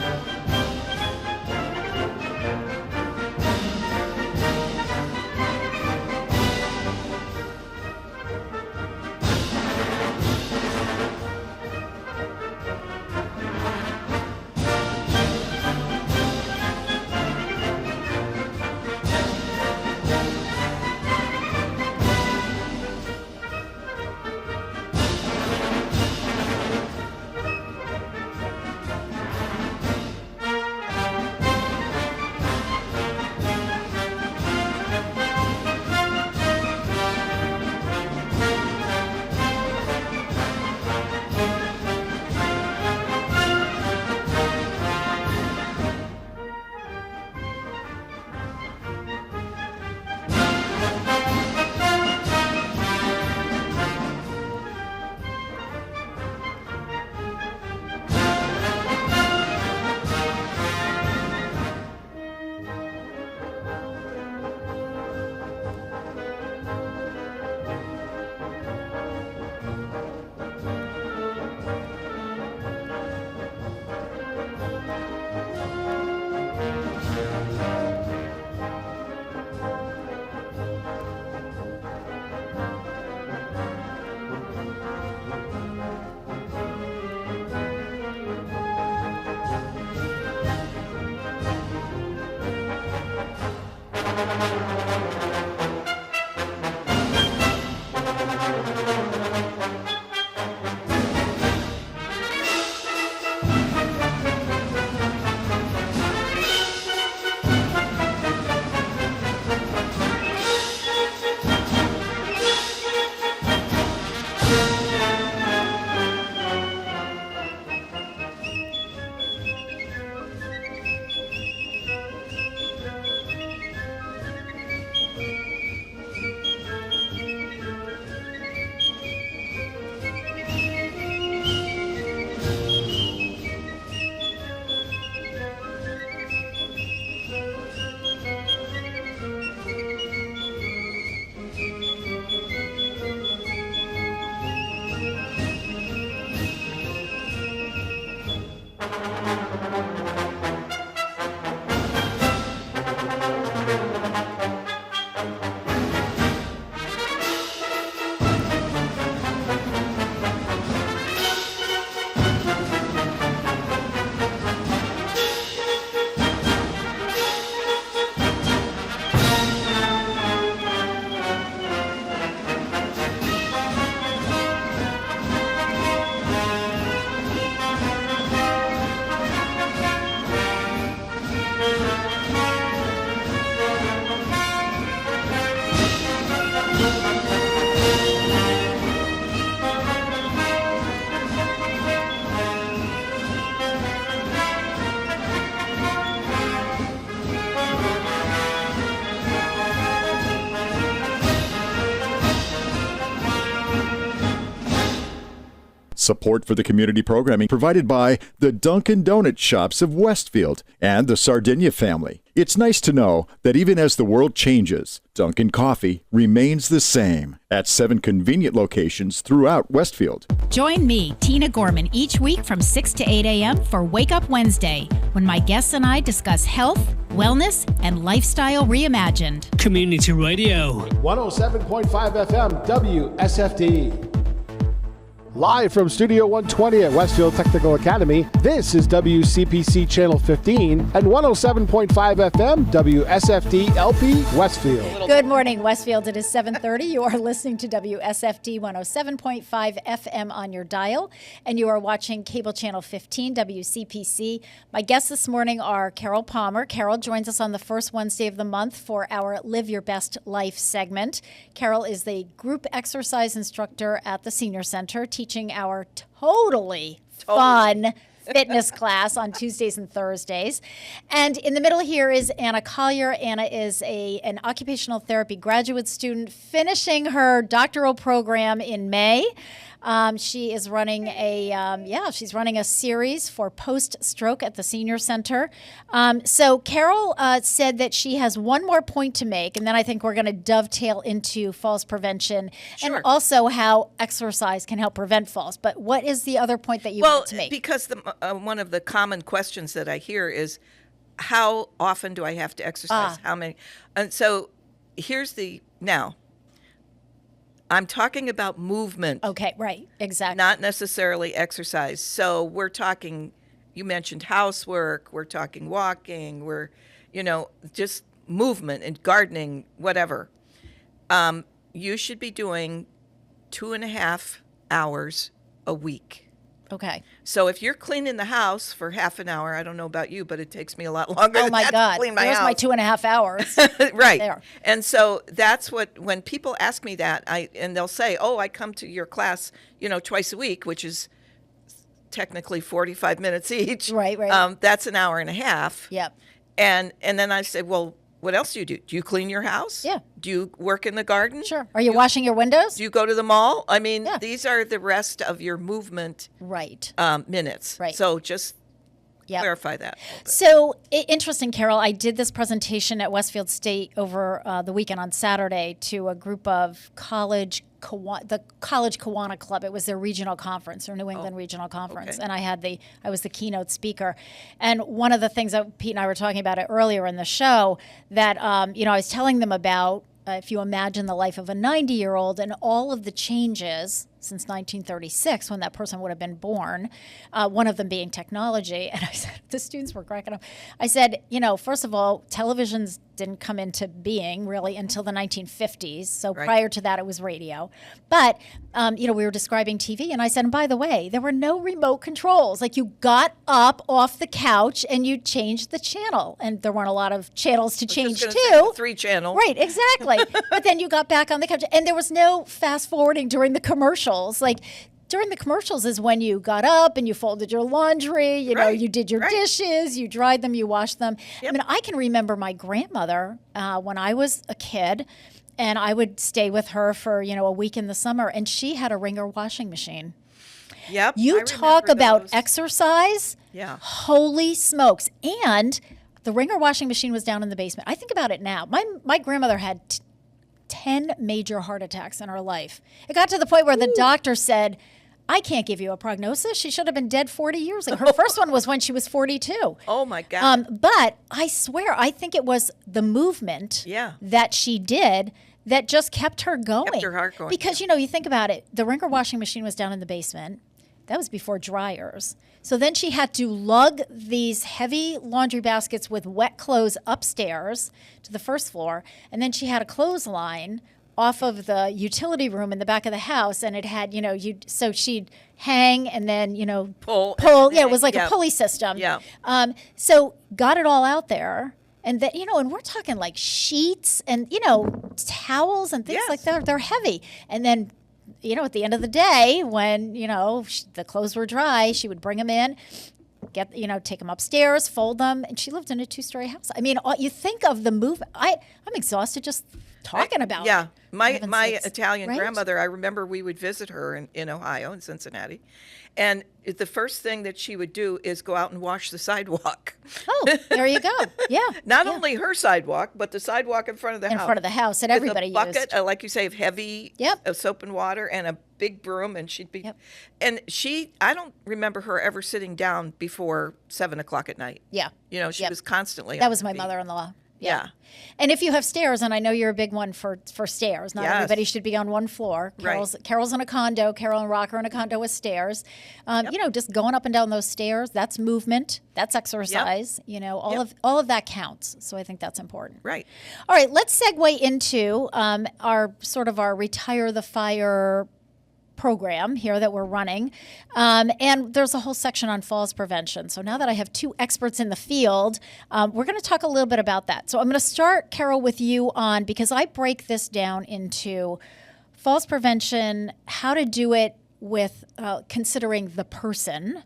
Support for the community programming provided by the Dunkin' Donut Shops of Westfield and the Sardinia family. It's nice to know that even as the world changes, Dunkin' Coffee remains the same at 7 convenient locations throughout Westfield. Join me, Tina Gorman, each week from 6 to 8 a.m. for Wake Up Wednesday, when my guests and I discuss health, wellness, and lifestyle reimagined. Community Radio. 107.5 FM WSFD. Live from Studio 120 at Westfield Technical Academy, this is WCPC Channel 15 and 107.5 FM WSFD-LP Westfield. Good morning, Westfield. It is 7:30. You are listening to WSFD 107.5 FM on your dial, and you are watching Cable Channel 15, WCPC. My guests this morning are Carol Palmer. Carol joins us on the first Wednesday of the month for our Live Your Best Life segment. Carol is the group exercise instructor at the Senior Center, teaching our totally fun fitness class on Tuesdays and Thursdays. And in the middle here is Anna Collier. Anna is an occupational therapy graduate student finishing her doctoral program in May. She is running she's running a series for post-stroke at the Senior Center. So Carol said that she has one more point to make, and then I think we're going to dovetail into falls prevention and also how exercise can help prevent falls. But what is the other point that you want to make? Because one of the common questions that I hear is, how often do I have to exercise? How many? And so now, I'm talking about movement. Okay, right, exactly. Not necessarily exercise. So we're talking, you mentioned housework, we're talking walking, we're, just movement and gardening, whatever. You should be doing 2.5 hours a week. Okay. So if you're cleaning the house for half an hour, I don't know about you, but it takes me a lot longer to clean my house. There's my 2.5 hours. Right. There. And so that's when people ask me that, and they'll say, I come to your class, twice a week, which is technically 45 minutes each. Right. That's an hour and a half. Yep. And then I say, well, what else do you do? Do you clean your house? Yeah. Do you work in the garden? Sure. Are you washing your windows? Do you go to the mall? I mean, these are the rest of your movement minutes. Right. So just clarify that. So interesting, Carol. I did this presentation at Westfield State over the weekend on Saturday to a group of the College Kiwanis Club. It was their regional conference, their New England regional conference, and I was the keynote speaker. And one of the things that Pete and I were talking about it earlier in the show that I was telling them about. If you imagine the life of a 90-year-old and all of the changes since 1936, when that person would have been born, one of them being technology. And I said, the students were cracking up. I said, first of all, televisions didn't come into being really until the 1950s. So prior to that, it was radio. But, we were describing TV. And I said, and by the way, there were no remote controls. Like, you got up off the couch and you changed the channel. And there weren't a lot of channels to change to. 3 channels. Right, exactly. But then you got back on the couch. And there was no fast forwarding during the commercials. Like, during the commercials is when you got up and you folded your laundry, you did your dishes, you dried them, you washed them. Yep. I mean, I can remember my grandmother when I was a kid, and I would stay with her for, a week in the summer, and she had a Ringer washing machine. Yep. You talk about exercise. Yeah. Holy smokes. And the Ringer washing machine was down in the basement. I think about it now. My grandmother had 10 major heart attacks in her life. It got to the point where the doctor said, I can't give you a prognosis. She should have been dead 40 years ago. Her first one was when she was 42. Oh, my God. But I swear, I think it was the movement that she did that just kept her going. Kept her heart going. Because, you think about it, the Ringer washing machine was down in the basement. That was before dryers. So then she had to lug these heavy laundry baskets with wet clothes upstairs to the first floor. And then she had a clothesline off of the utility room in the back of the house. And it had, so she'd hang and then, pull. Yeah, it was like a pulley system. Yeah. So got it all out there. And that, and we're talking like sheets and, towels and things like that. They're heavy. And then, at the end of the day, when, the clothes were dry, she would bring them in, take them upstairs, fold them. And she lived in a 2-story house. I mean, you think of the move. I'm exhausted just talking about it. Yeah. My Italian Right? grandmother, I remember we would visit her in Ohio, in Cincinnati. And the first thing that she would do is go out and wash the sidewalk. Oh, there you go. Yeah. Not only her sidewalk, but the sidewalk in front of the house. In front of the house that everybody with a bucket, used. like you say, of heavy of soap and water and a big broom, and she'd be. And I don't remember her ever sitting down before 7 o'clock at night. Yeah. You know, she was constantly. That on was her my feet. mother-in-law. Yeah. And if you have stairs, and I know you're a big one for stairs, not everybody should be on one floor. Carol's in a condo. Carol and Rock are in a condo with stairs. You know, just going up and down those stairs, that's movement, that's exercise. You know, all of that counts. So I think that's important. Right. All right, let's segue into our Retire the Fire program here that we're running. And there's a whole section on falls prevention. So now that I have two experts in the field, we're going to talk a little bit about that. So I'm going to start, Carol, with you on, because I break this down into falls prevention, how to do it with considering the person,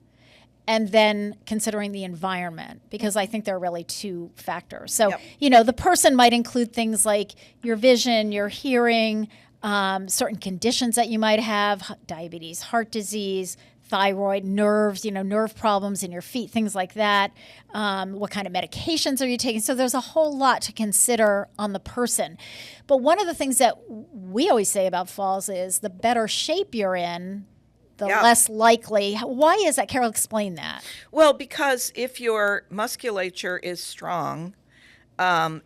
and then considering the environment, because I think there are really two factors. So, you know, the person might include things like your vision, your hearing, certain conditions that you might have, diabetes, heart disease, thyroid, nerves, you know, nerve problems in your feet, things like that. What kind of medications are you taking? So there's a whole lot to consider on the person. But one of the things that we always say about falls is the better shape you're in, the less likely. Why is that? Carol, explain that. Well, because if your musculature is strong,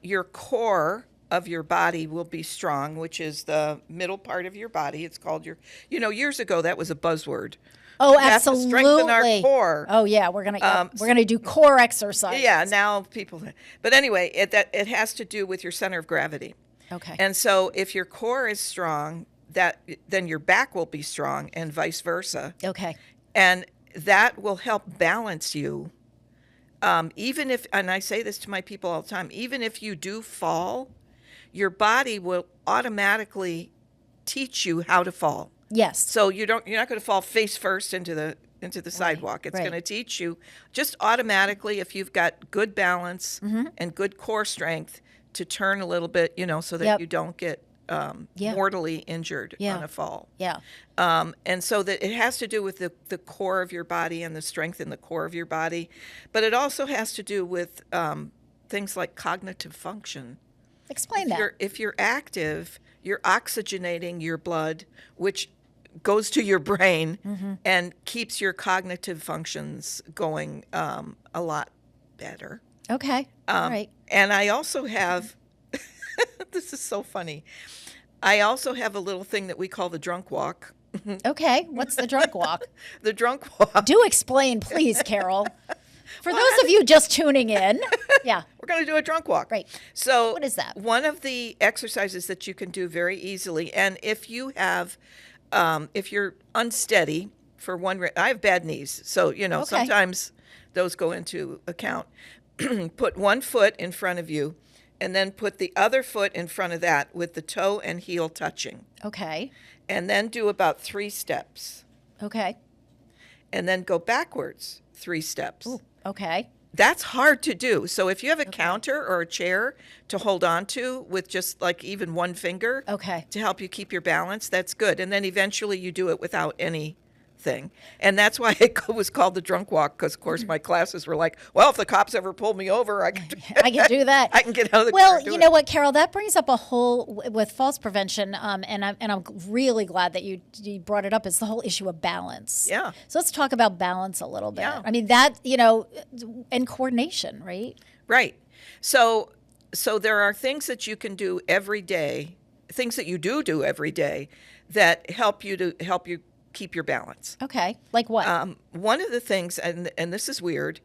your core of your body will be strong, which is the middle part of your body. It's called your, you know, years ago that was a buzzword. Oh, we absolutely. have to strengthen our core. Oh, yeah, we're gonna do core exercise. Yeah, now people. But anyway, it has to do with your center of gravity. Okay. And so if your core is strong, then your back will be strong, and vice versa. Okay. And that will help balance you. Even if, and I say this to my people all the time, even if you do fall, your body will automatically teach you how to fall. Yes. So you're not going to fall face first into the sidewalk. It's going to teach you just automatically, if you've got good balance and good core strength, to turn a little bit, you know, so that you don't get mortally injured on a fall. Yeah. And so that it has to do with the core of your body and the strength in the core of your body, but it also has to do with things like cognitive function. Explain that. If you're active, you're oxygenating your blood, which goes to your brain and keeps your cognitive functions going a lot better. Okay. All right. And I also have, this is so funny, I also have a little thing that we call the drunk walk. Okay. What's the drunk walk? The drunk walk. Do explain, please, Carol. For those of you just tuning in, we're going to do a drunk walk. Right. So what is that? One of the exercises that you can do very easily, and if you have, if you're unsteady for I have bad knees, so you know sometimes those go into account. Put one foot in front of you, and then put the other foot in front of that with the toe and heel touching. Okay. And then do about 3 steps. Okay. And then go backwards 3 steps. Ooh, okay. That's hard to do. So if you have a counter or a chair to hold on to with just like even one finger to help you keep your balance, that's good. And then eventually you do it without anything. And that's why it was called the drunk walk, because, of course, my classes were like, well, if the cops ever pulled me over, I can do that. I can get out of the car. Well, you know what, Carol, that brings up a whole, with falls prevention, and I'm really glad that you brought it up, is the whole issue of balance. Yeah. So let's talk about balance a little bit. Yeah. I mean, that, you know, and coordination, right? Right. So there are things that you can do every day, things that you do every day that help you keep your balance. Okay. Like what? One of the things, and this is weird,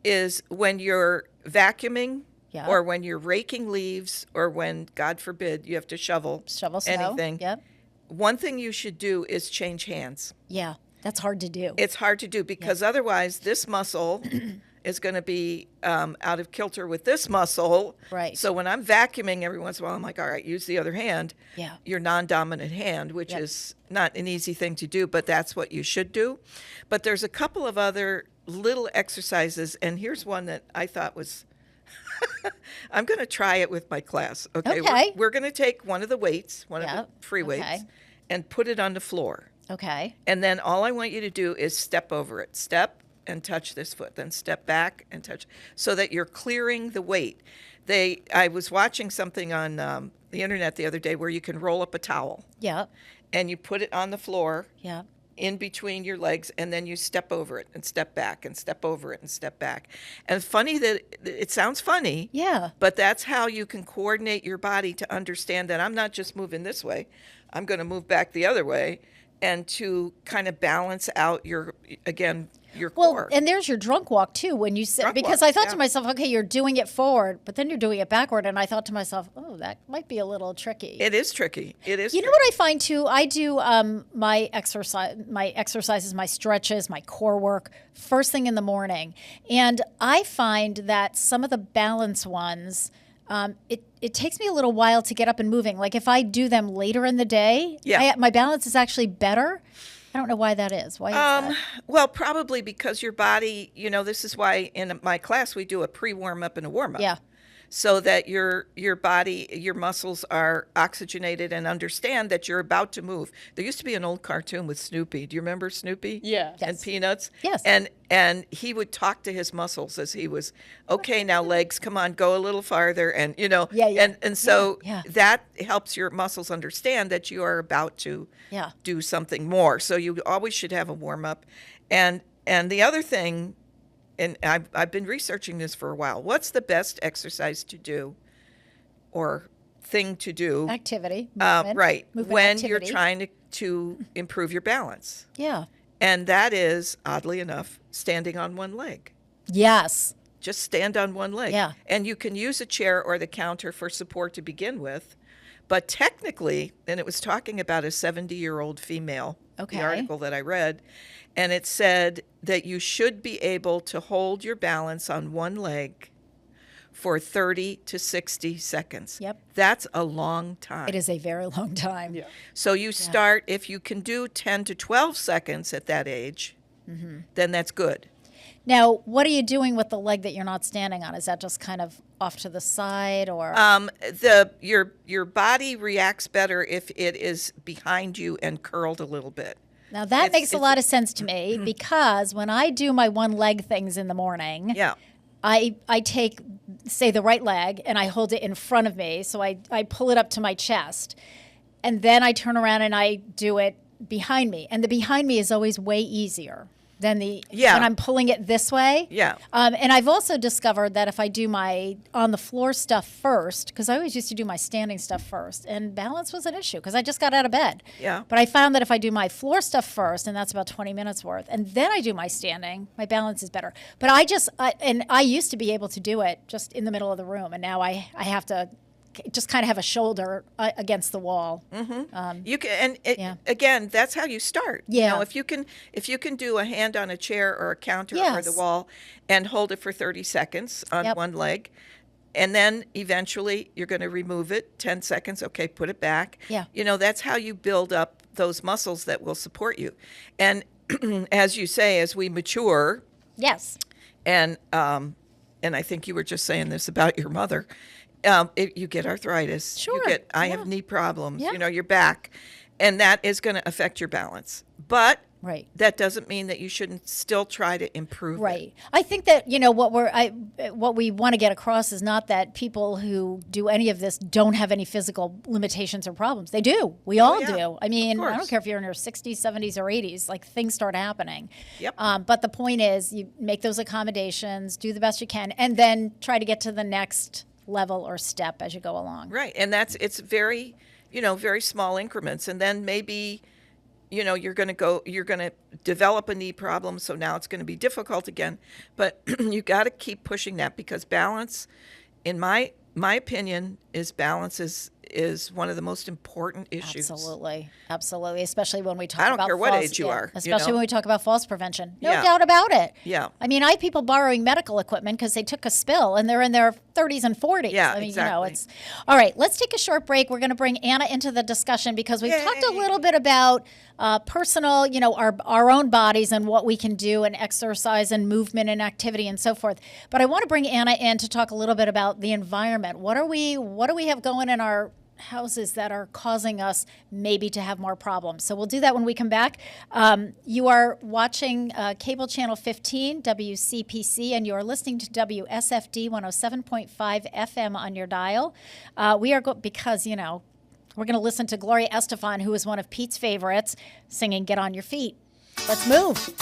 is when you're vacuuming or when you're raking leaves or when, God forbid, you have to shovel snow. Anything. Yep. One thing you should do is change hands. Yeah. That's hard to do. It's hard to do because otherwise this muscle is going to be out of kilter with this muscle. Right. So when I'm vacuuming every once in a while, I'm like, all right, use the other hand, your non-dominant hand, which is not an easy thing to do, but that's what you should do. But there's a couple of other little exercises, and here's one that I thought was I'm going to try it with my class. Okay. We're going to take one of the weights, one of the free weights, and put it on the floor. Okay. And then all I want you to do is step over it. Step and touch this foot, then step back and touch, so that you're clearing the weight. I was watching something on the internet the other day where you can roll up a towel. Yeah. And you put it on the floor. Yeah. In between your legs, and then you step over it and step back and step over it and step back. And funny that it sounds funny. Yeah. But that's how you can coordinate your body to understand that I'm not just moving this way, I'm going to move back the other way, and to kind of balance out your core. Well, and there's your drunk walk too, when you sit, because I thought to myself, okay, you're doing it forward, but then you're doing it backward, and I thought to myself, oh, that might be a little tricky. It is tricky. It is. You know what I find too? I do my exercises, my stretches, my core work first thing in the morning, and I find that some of the balance ones, it takes me a little while to get up and moving. Like if I do them later in the day, my balance is actually better. I don't know why that is. Why is that? Well, probably because your body, this is why in my class we do a pre-warm-up and a warm-up. Yeah. So that your body, your muscles are oxygenated and understand that you're about to move. There used to be an old cartoon with Snoopy. Do you remember Snoopy? Yeah. And Peanuts? Yes. And he would talk to his muscles as he was, okay, now legs, come on, go a little farther. And, and so that helps your muscles understand that you are about to do something more. So you always should have a warm-up. And the other thing, and I've been researching this for a while, what's the best exercise to do or thing to do? Activity. Right. Movement when activity. you're trying to improve your balance. Yeah. And that is, oddly enough, standing on one leg. Yes. Just stand on one leg. Yeah. And you can use a chair or the counter for support to begin with. But technically, and it was talking about a 70-year-old female, the article that I read, and it said that you should be able to hold your balance on one leg for 30 to 60 seconds. Yep. That's a long time. It is a very long time. Yeah. So you start, if you can do 10 to 12 seconds at that age, then that's good. Now, what are you doing with the leg that you're not standing on? Is that just kind of off to the side, or? Your body reacts better if it is behind you and curled a little bit. Now that makes a lot of sense to me, because when I do my one leg things in the morning, I take, say, the right leg and I hold it in front of me, so I pull it up to my chest, and then I turn around and I do it behind me, and the behind me is always way easier than when I'm pulling it this way. Yeah. And I've also discovered that if I do my on the floor stuff first, because I always used to do my standing stuff first, and balance was an issue because I just got out of bed. Yeah. But I found that if I do my floor stuff first, and that's about 20 minutes worth, and then I do my standing, my balance is better. But I used to be able to do it just in the middle of the room, and now I have to just kind of have a shoulder against the wall. You can, again, that's how you start. Yeah. If you can do a hand on a chair or a counter or the wall and hold it for 30 seconds on one leg, and then eventually you're going to remove it, 10 seconds, okay, put it back. Yeah. That's how you build up those muscles that will support you. And as you say, as we mature. Yes. And I think you were just saying this about your mother. You get arthritis. Sure. I have knee problems. Your back, and that is going to affect your balance. But that doesn't mean that you shouldn't still try to improve it. I think that what we want to get across is not that people who do any of this don't have any physical limitations or problems. They do. We all do. I mean, I don't care if you're in your 60s, 70s, or 80s. Like, things start happening. Yep. But the point is, you make those accommodations, do the best you can, and then try to get to the next level or step as you go along. Right. And it's very, very small increments. And then maybe, you're going to develop a knee problem. So now it's going to be difficult again, but you got to keep pushing that, because balance, in my opinion, balance is is one of the most important issues. Absolutely. Especially when we talk about I don't care what age you are. Especially when we talk about falls prevention. No Yeah. doubt about it. Yeah. I mean, I have people borrowing medical equipment because they took a spill and they're in their 30s and 40s. Yeah, I mean, exactly. it's all right. Let's take a short break. We're going to bring Anna into the discussion because we've talked a little bit about personal, our own bodies and what we can do and exercise and movement and activity and so forth. But I want to bring Anna in to talk a little bit about the environment. What do we have going in our houses that are causing us maybe to have more problems? So we'll do that when we come back. You are watching cable channel 15, WCPC, and you are listening to WSFD 107.5 FM on your dial. We are because, we're going to listen to Gloria Estefan, who is one of Pete's favorites, singing Get On Your Feet. Let's move.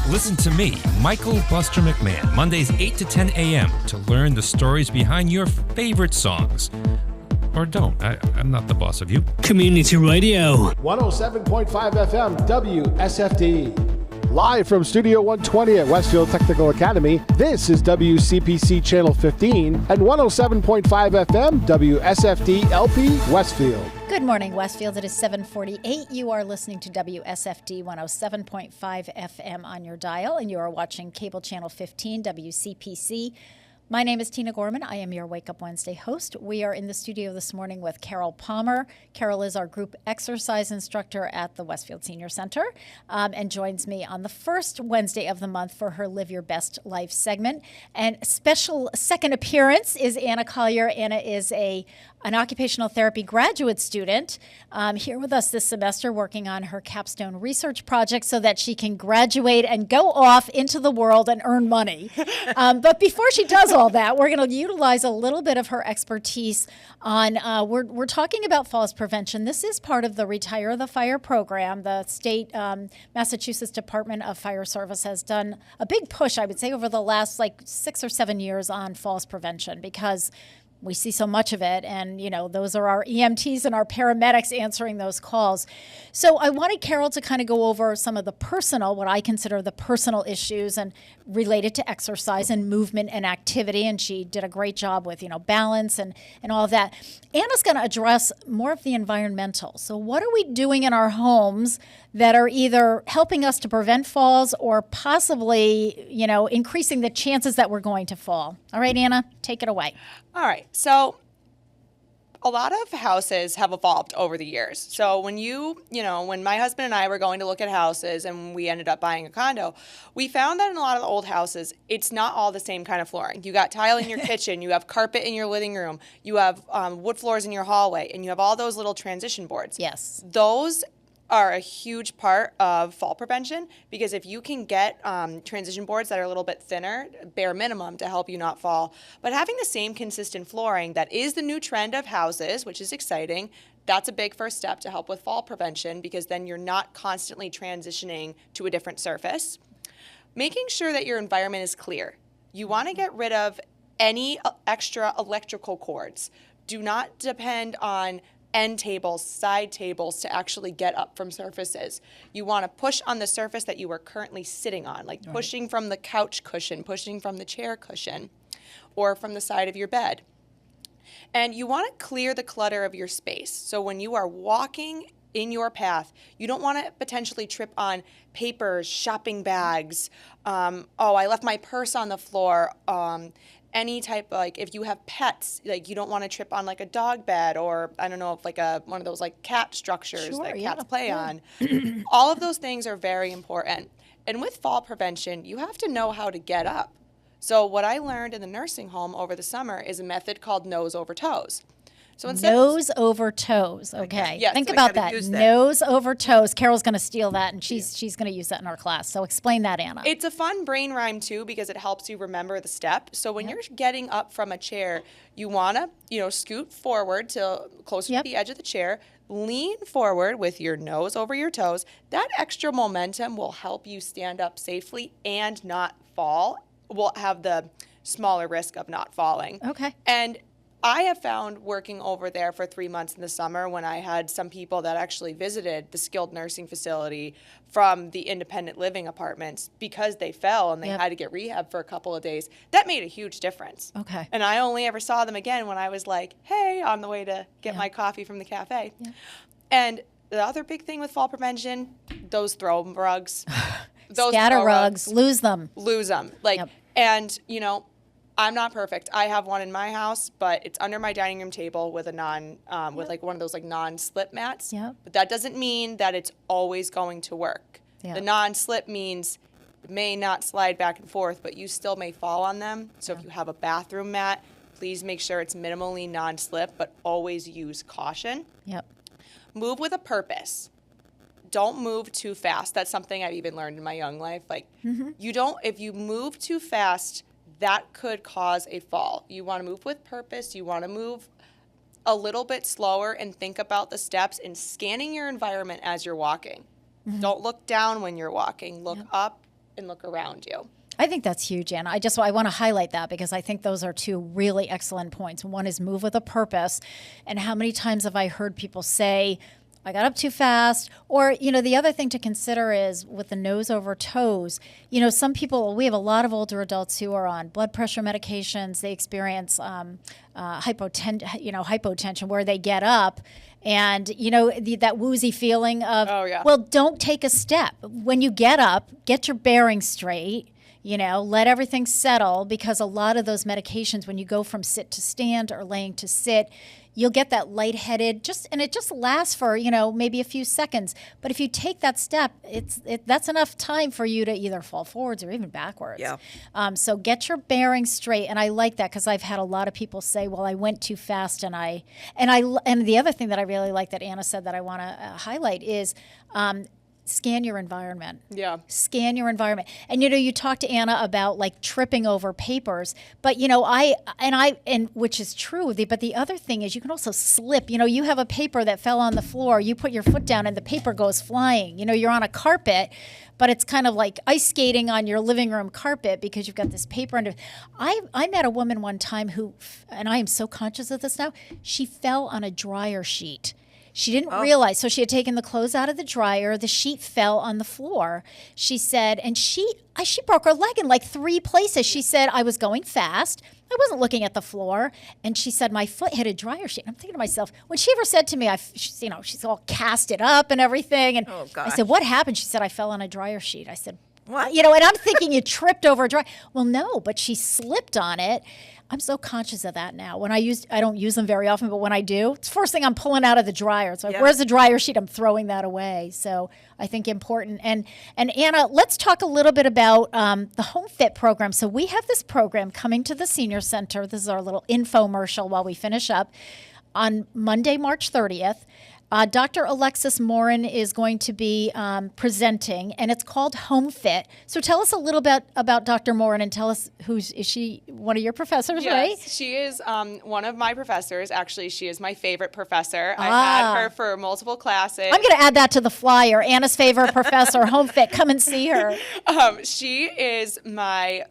Listen to me, Michael Buster McMahon, Mondays 8 to 10 a.m. to learn the stories behind your favorite songs. Or don't. I'm not the boss of you. Community Radio. 107.5 FM, WSFD. Live from Studio 120 at Westfield Technical Academy, this is WCPC Channel 15 and 107.5 FM, WSFD-LP, Westfield. Good morning, Westfield. It is 7:48. You are listening to WSFD 107.5 FM on your dial, and you are watching cable channel 15, WCPC. My name is Tina Gorman. I am your Wake Up Wednesday host. We are in the studio this morning with Carol Palmer. Carol is our group exercise instructor at the Westfield Senior Center and joins me on the first Wednesday of the month for her Live Your Best Life segment. And special second appearance is Anna Collier. Anna is an occupational therapy graduate student here with us this semester working on her capstone research project so that she can graduate and go off into the world and earn money. But before she does all that, we're going to utilize a little bit of her expertise on, we're talking about falls prevention. This is part of the Retire the Fire program. The state Massachusetts Department of Fire Service has done a big push, I would say, over the last 6 or 7 years on falls prevention because we see so much of it, and those are our EMTs and our paramedics answering those calls. So I wanted Carol to kind of go over some of the personal, what I consider the personal issues and related to exercise and movement and activity, and she did a great job with balance and all of that. Anna's going to address more of the environmental. So what are we doing in our homes that are either helping us to prevent falls or possibly increasing the chances that we're going to fall? All right, Anna, take it away. All right. So a lot of houses have evolved over the years. So when when my husband and I were going to look at houses and we ended up buying a condo, we found that in a lot of the old houses, it's not all the same kind of flooring. You got tile in your kitchen, you have carpet in your living room, you have wood floors in your hallway, and you have all those little transition boards. Yes. Those are a huge part of fall prevention because if you can get transition boards that are a little bit thinner, bare minimum to help you not fall, but having the same consistent flooring that is the new trend of houses, which is exciting, that's a big first step to help with fall prevention because then you're not constantly transitioning to a different surface. Making sure that your environment is clear. You want to get rid of any extra electrical cords. Do not depend on end tables, side tables to actually get up from surfaces. You want to push on the surface that you are currently sitting on, like pushing from the couch cushion, pushing from the chair cushion, or from the side of your bed. And you want to clear the clutter of your space. So when you are walking in your path, you don't want to potentially trip on papers, shopping bags, I left my purse on the floor, any type of, if you have pets, you don't want to trip on a dog bed or I don't know if one of those cat structures that cats play on. All of those things are very important. And with fall prevention, you have to know how to get up. So what I learned in the nursing home over the summer is a method called nose over toes. So nose over toes. Okay. Yes, Think so about that. Nose over toes. Carol's going to steal that, and she's going to use that in our class. So explain that, Anna. It's a fun brain rhyme, too, because it helps you remember the step. So when you're getting up from a chair, you want to, scoot forward to closer to the edge of the chair, lean forward with your nose over your toes. That extra momentum will help you stand up safely and not fall. Will have the smaller risk of not falling. Okay. And I have found working over there for 3 months in the summer when I had some people that actually visited the skilled nursing facility from the independent living apartments because they fell and they had to get rehab for a couple of days. That made a huge difference. Okay. And I only ever saw them again when I was hey, on the way to get my coffee from the cafe. Yeah. And the other big thing with fall prevention, those throw rugs. Scatter rugs, lose them. Lose them. And, I'm not perfect. I have one in my house, but it's under my dining room table with a with one of those non-slip mats. Yeah. But that doesn't mean that it's always going to work. The non-slip means it may not slide back and forth, but you still may fall on them. So if you have a bathroom mat, please make sure it's minimally non-slip, but always use caution. Yep. Move with a purpose. Don't move too fast. That's something I've even learned in my young life. If you move too fast, that could cause a fall. You want to move with purpose. You want to move a little bit slower and think about the steps and scanning your environment as you're walking. Don't look down when you're walking. Look up and look around you. I think that's huge, Anna. I want to highlight that because I think those are two really excellent points. One is move with a purpose. And how many times have I heard people say, I got up too fast. Or, the other thing to consider is with the nose over toes, some people, we have a lot of older adults who are on blood pressure medications. They experience hypotension where they get up and, that woozy feeling of, well, don't take a step. When you get up, get your bearings straight. Let everything settle, because a lot of those medications, when you go from sit to stand or laying to sit, you'll get that lightheaded, and it just lasts for, maybe a few seconds. But if you take that step, that's enough time for you to either fall forwards or even backwards. Yeah. So get your bearings straight. And I like that, because I've had a lot of people say, well, I went too fast. And the other thing that I really like that Anna said that I want to highlight is, scan your environment. Yeah. Scan your environment. And you talked to Anna about like tripping over papers, but which is true. But the other thing is you can also slip. You have a paper that fell on the floor, you put your foot down and the paper goes flying. You're on a carpet, but it's kind of like ice skating on your living room carpet because you've got this paper under. I met a woman one time who, and I am so conscious of this now, she fell on a dryer sheet. She didn't realize, so she had taken the clothes out of the dryer, the sheet fell on the floor. She said, and she broke her leg in like 3 places. She said, I was going fast, I wasn't looking at the floor, and she said, my foot hit a dryer sheet. And I'm thinking to myself, when she ever said to me, she's all casted up and everything, and I said, what happened? She said, I fell on a dryer sheet. I said, what? And I'm thinking you tripped over a dryer. Well, no, but she slipped on it. I'm so conscious of that now. I don't use them very often, but when I do, it's the first thing I'm pulling out of the dryer. It's like, where's the dryer sheet? I'm throwing that away. So I think important. And Anna, let's talk a little bit about the Home Fit program. So we have this program coming to the Senior Center. This is our little infomercial while we finish up on Monday, March 30th. Dr. Alexis Morin is going to be presenting, and it's called Home Fit. So tell us a little bit about Dr. Morin, and tell us is she one of your professors, right? Yes, she is one of my professors. Actually, she is my favorite professor. I've had her for multiple classes. I'm going to add that to the flyer. Anna's favorite professor, Home Fit. Come and see her. She is my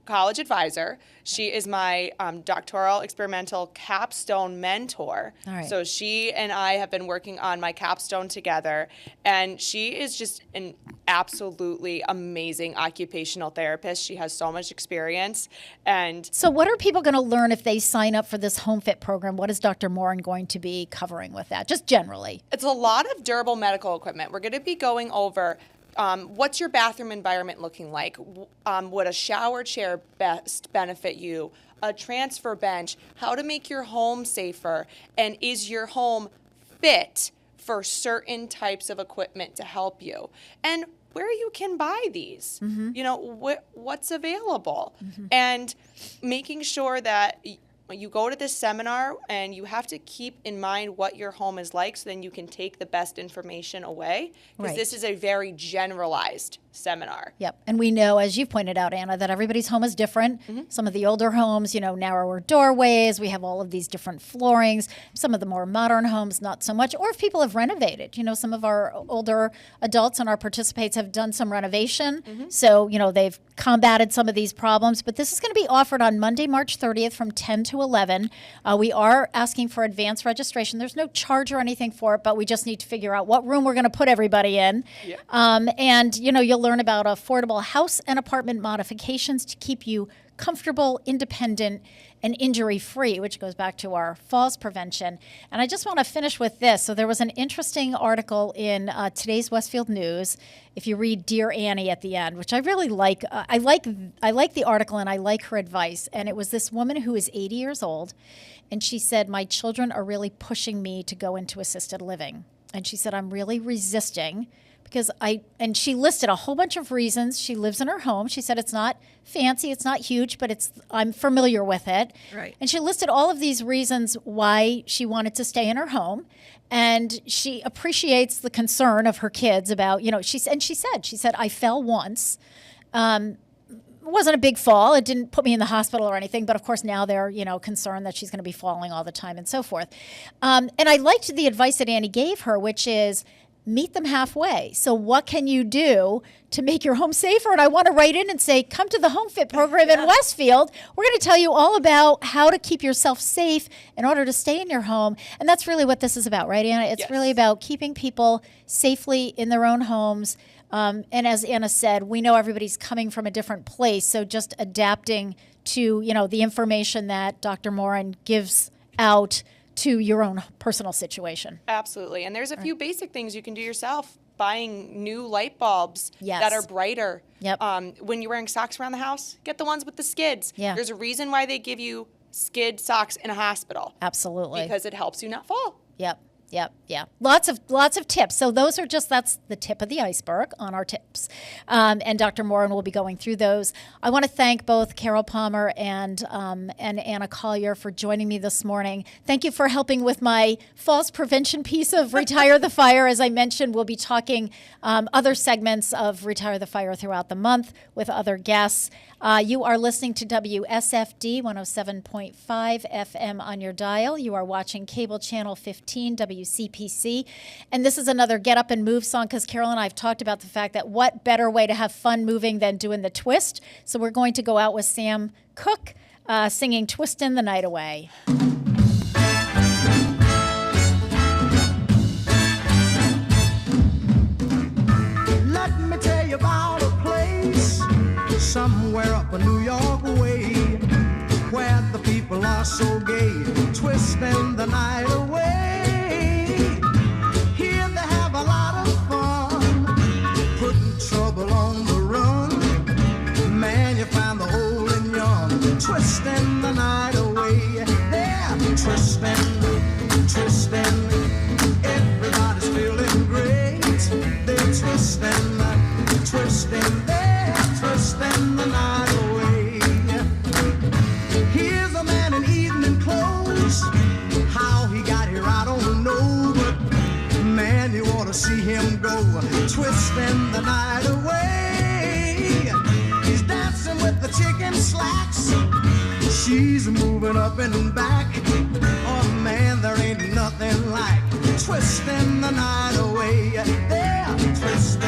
college advisor. She is my doctoral experimental capstone mentor. All right. So she and I have been working on my capstone together, and she is just an absolutely amazing occupational therapist. She has so much experience. And so what are people going to learn if they sign up for this Home Fit program? What is Dr. Morin going to be covering with that, just generally? It's a lot of durable medical equipment. We're going to be going over what's your bathroom environment looking like? Would a shower chair best benefit you? A transfer bench? How to make your home safer? And is your home fit for certain types of equipment to help you? And where you can buy these? What's available? And making sure that you go to this seminar and you have to keep in mind what your home is like so then you can take the best information away, because this is a very generalized seminar. Yep. And we know, as you've pointed out, Anna, that everybody's home is different. Some of the older homes, narrower doorways. We have all of these different floorings. Some of the more modern homes, not so much. Or if people have renovated, some of our older adults and our participants have done some renovation. So, they've combated some of these problems. But this is going to be offered on Monday, March 30th from 10 to 11. We are asking for advance registration. There's no charge or anything for it, but we just need to figure out what room we're going to put everybody in. Yeah. And, you'll learn about affordable house and apartment modifications to keep you comfortable, independent, and injury-free, which goes back to our falls prevention. And I just want to finish with this. So there was an interesting article in today's Westfield News. If you read Dear Annie at the end, which I really like, I like the article and I like her advice. And it was this woman who is 80 years old, and she said, my children are really pushing me to go into assisted living. And she said, I'm really resisting. Because and she listed a whole bunch of reasons. She lives in her home. She said it's not fancy, it's not huge, but I'm familiar with it. Right. And she listed all of these reasons why she wanted to stay in her home. And she appreciates the concern of her kids about, she said, I fell once. It wasn't a big fall. It didn't put me in the hospital or anything. But of course, now they're, concerned that she's going to be falling all the time and so forth. And I liked the advice that Annie gave her, which is, meet them halfway. So what can you do to make your home safer? And I want to write in and say, come to the Home Fit program in Westfield. We're going to tell you all about how to keep yourself safe in order to stay in your home. And that's really what this is about, right, Anna? It's really about keeping people safely in their own homes. And as Anna said, we know everybody's coming from a different place. So just adapting to, the information that Dr. Morin gives out to your own personal situation. Absolutely. And there's a few basic things you can do yourself buying new light bulbs that are brighter. Yep. When you're wearing socks around the house, get the ones with the skids. Yeah. There's a reason why they give you skid socks in a hospital. Absolutely. Because it helps you not fall. Yep. Lots of tips. So that's the tip of the iceberg on our tips. And Dr. Morin will be going through those. I want to thank both Carol Palmer and Anna Collier for joining me this morning. Thank you for helping with my false prevention piece of Retire the Fire. As I mentioned, we'll be talking other segments of Retire the Fire throughout the month with other guests. You are listening to WSFD 107.5 FM on your dial. You are watching cable channel 15 WCPC. And this is another Get Up and Move song because Carol and I have talked about the fact that what better way to have fun moving than doing the twist. So we're going to go out with Sam Cooke singing Twistin' the Night Away. Let me tell you about a place somewhere up a New York way where the people are so gay, twisting the night away. Here they have a lot of fun, putting trouble on the run. Man, you find the old and young, twisting the night away. They're twisting. Everybody's feeling great. They're twisting, they're twisting the night away. Here's a man in evening clothes. How he got here, I don't know. But man, you ought to see him go, twisting the night away. He's dancing with the chicken slacks. She's moving up and back. Oh man, there ain't nothing like twisting the night away. They're twisting.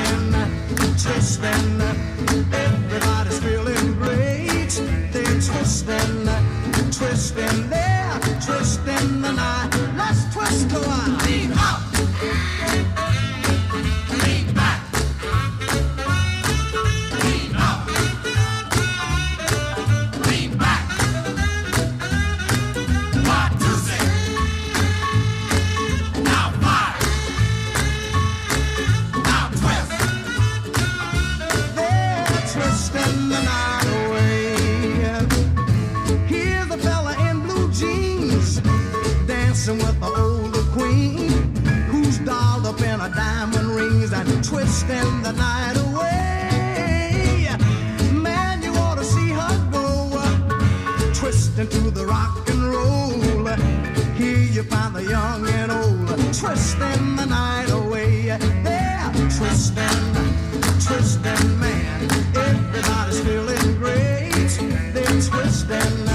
Everybody's feeling great. They're twisting. They're twisting the night. Let's twist a while. Lean up. Lean back. Lean up. Lean back. 1, 2, 6. Now 5. Now twist. They're twisting the night away. Here's a fella in blue jeans dancing with the older queen who's dolled up in her diamond rings and twisting the night away. Man, you ought to see her go, twisting to the rock and roll. Here you find the young and old, twisting the night away. They're twisting, man. Everybody's feeling great. They're twisting.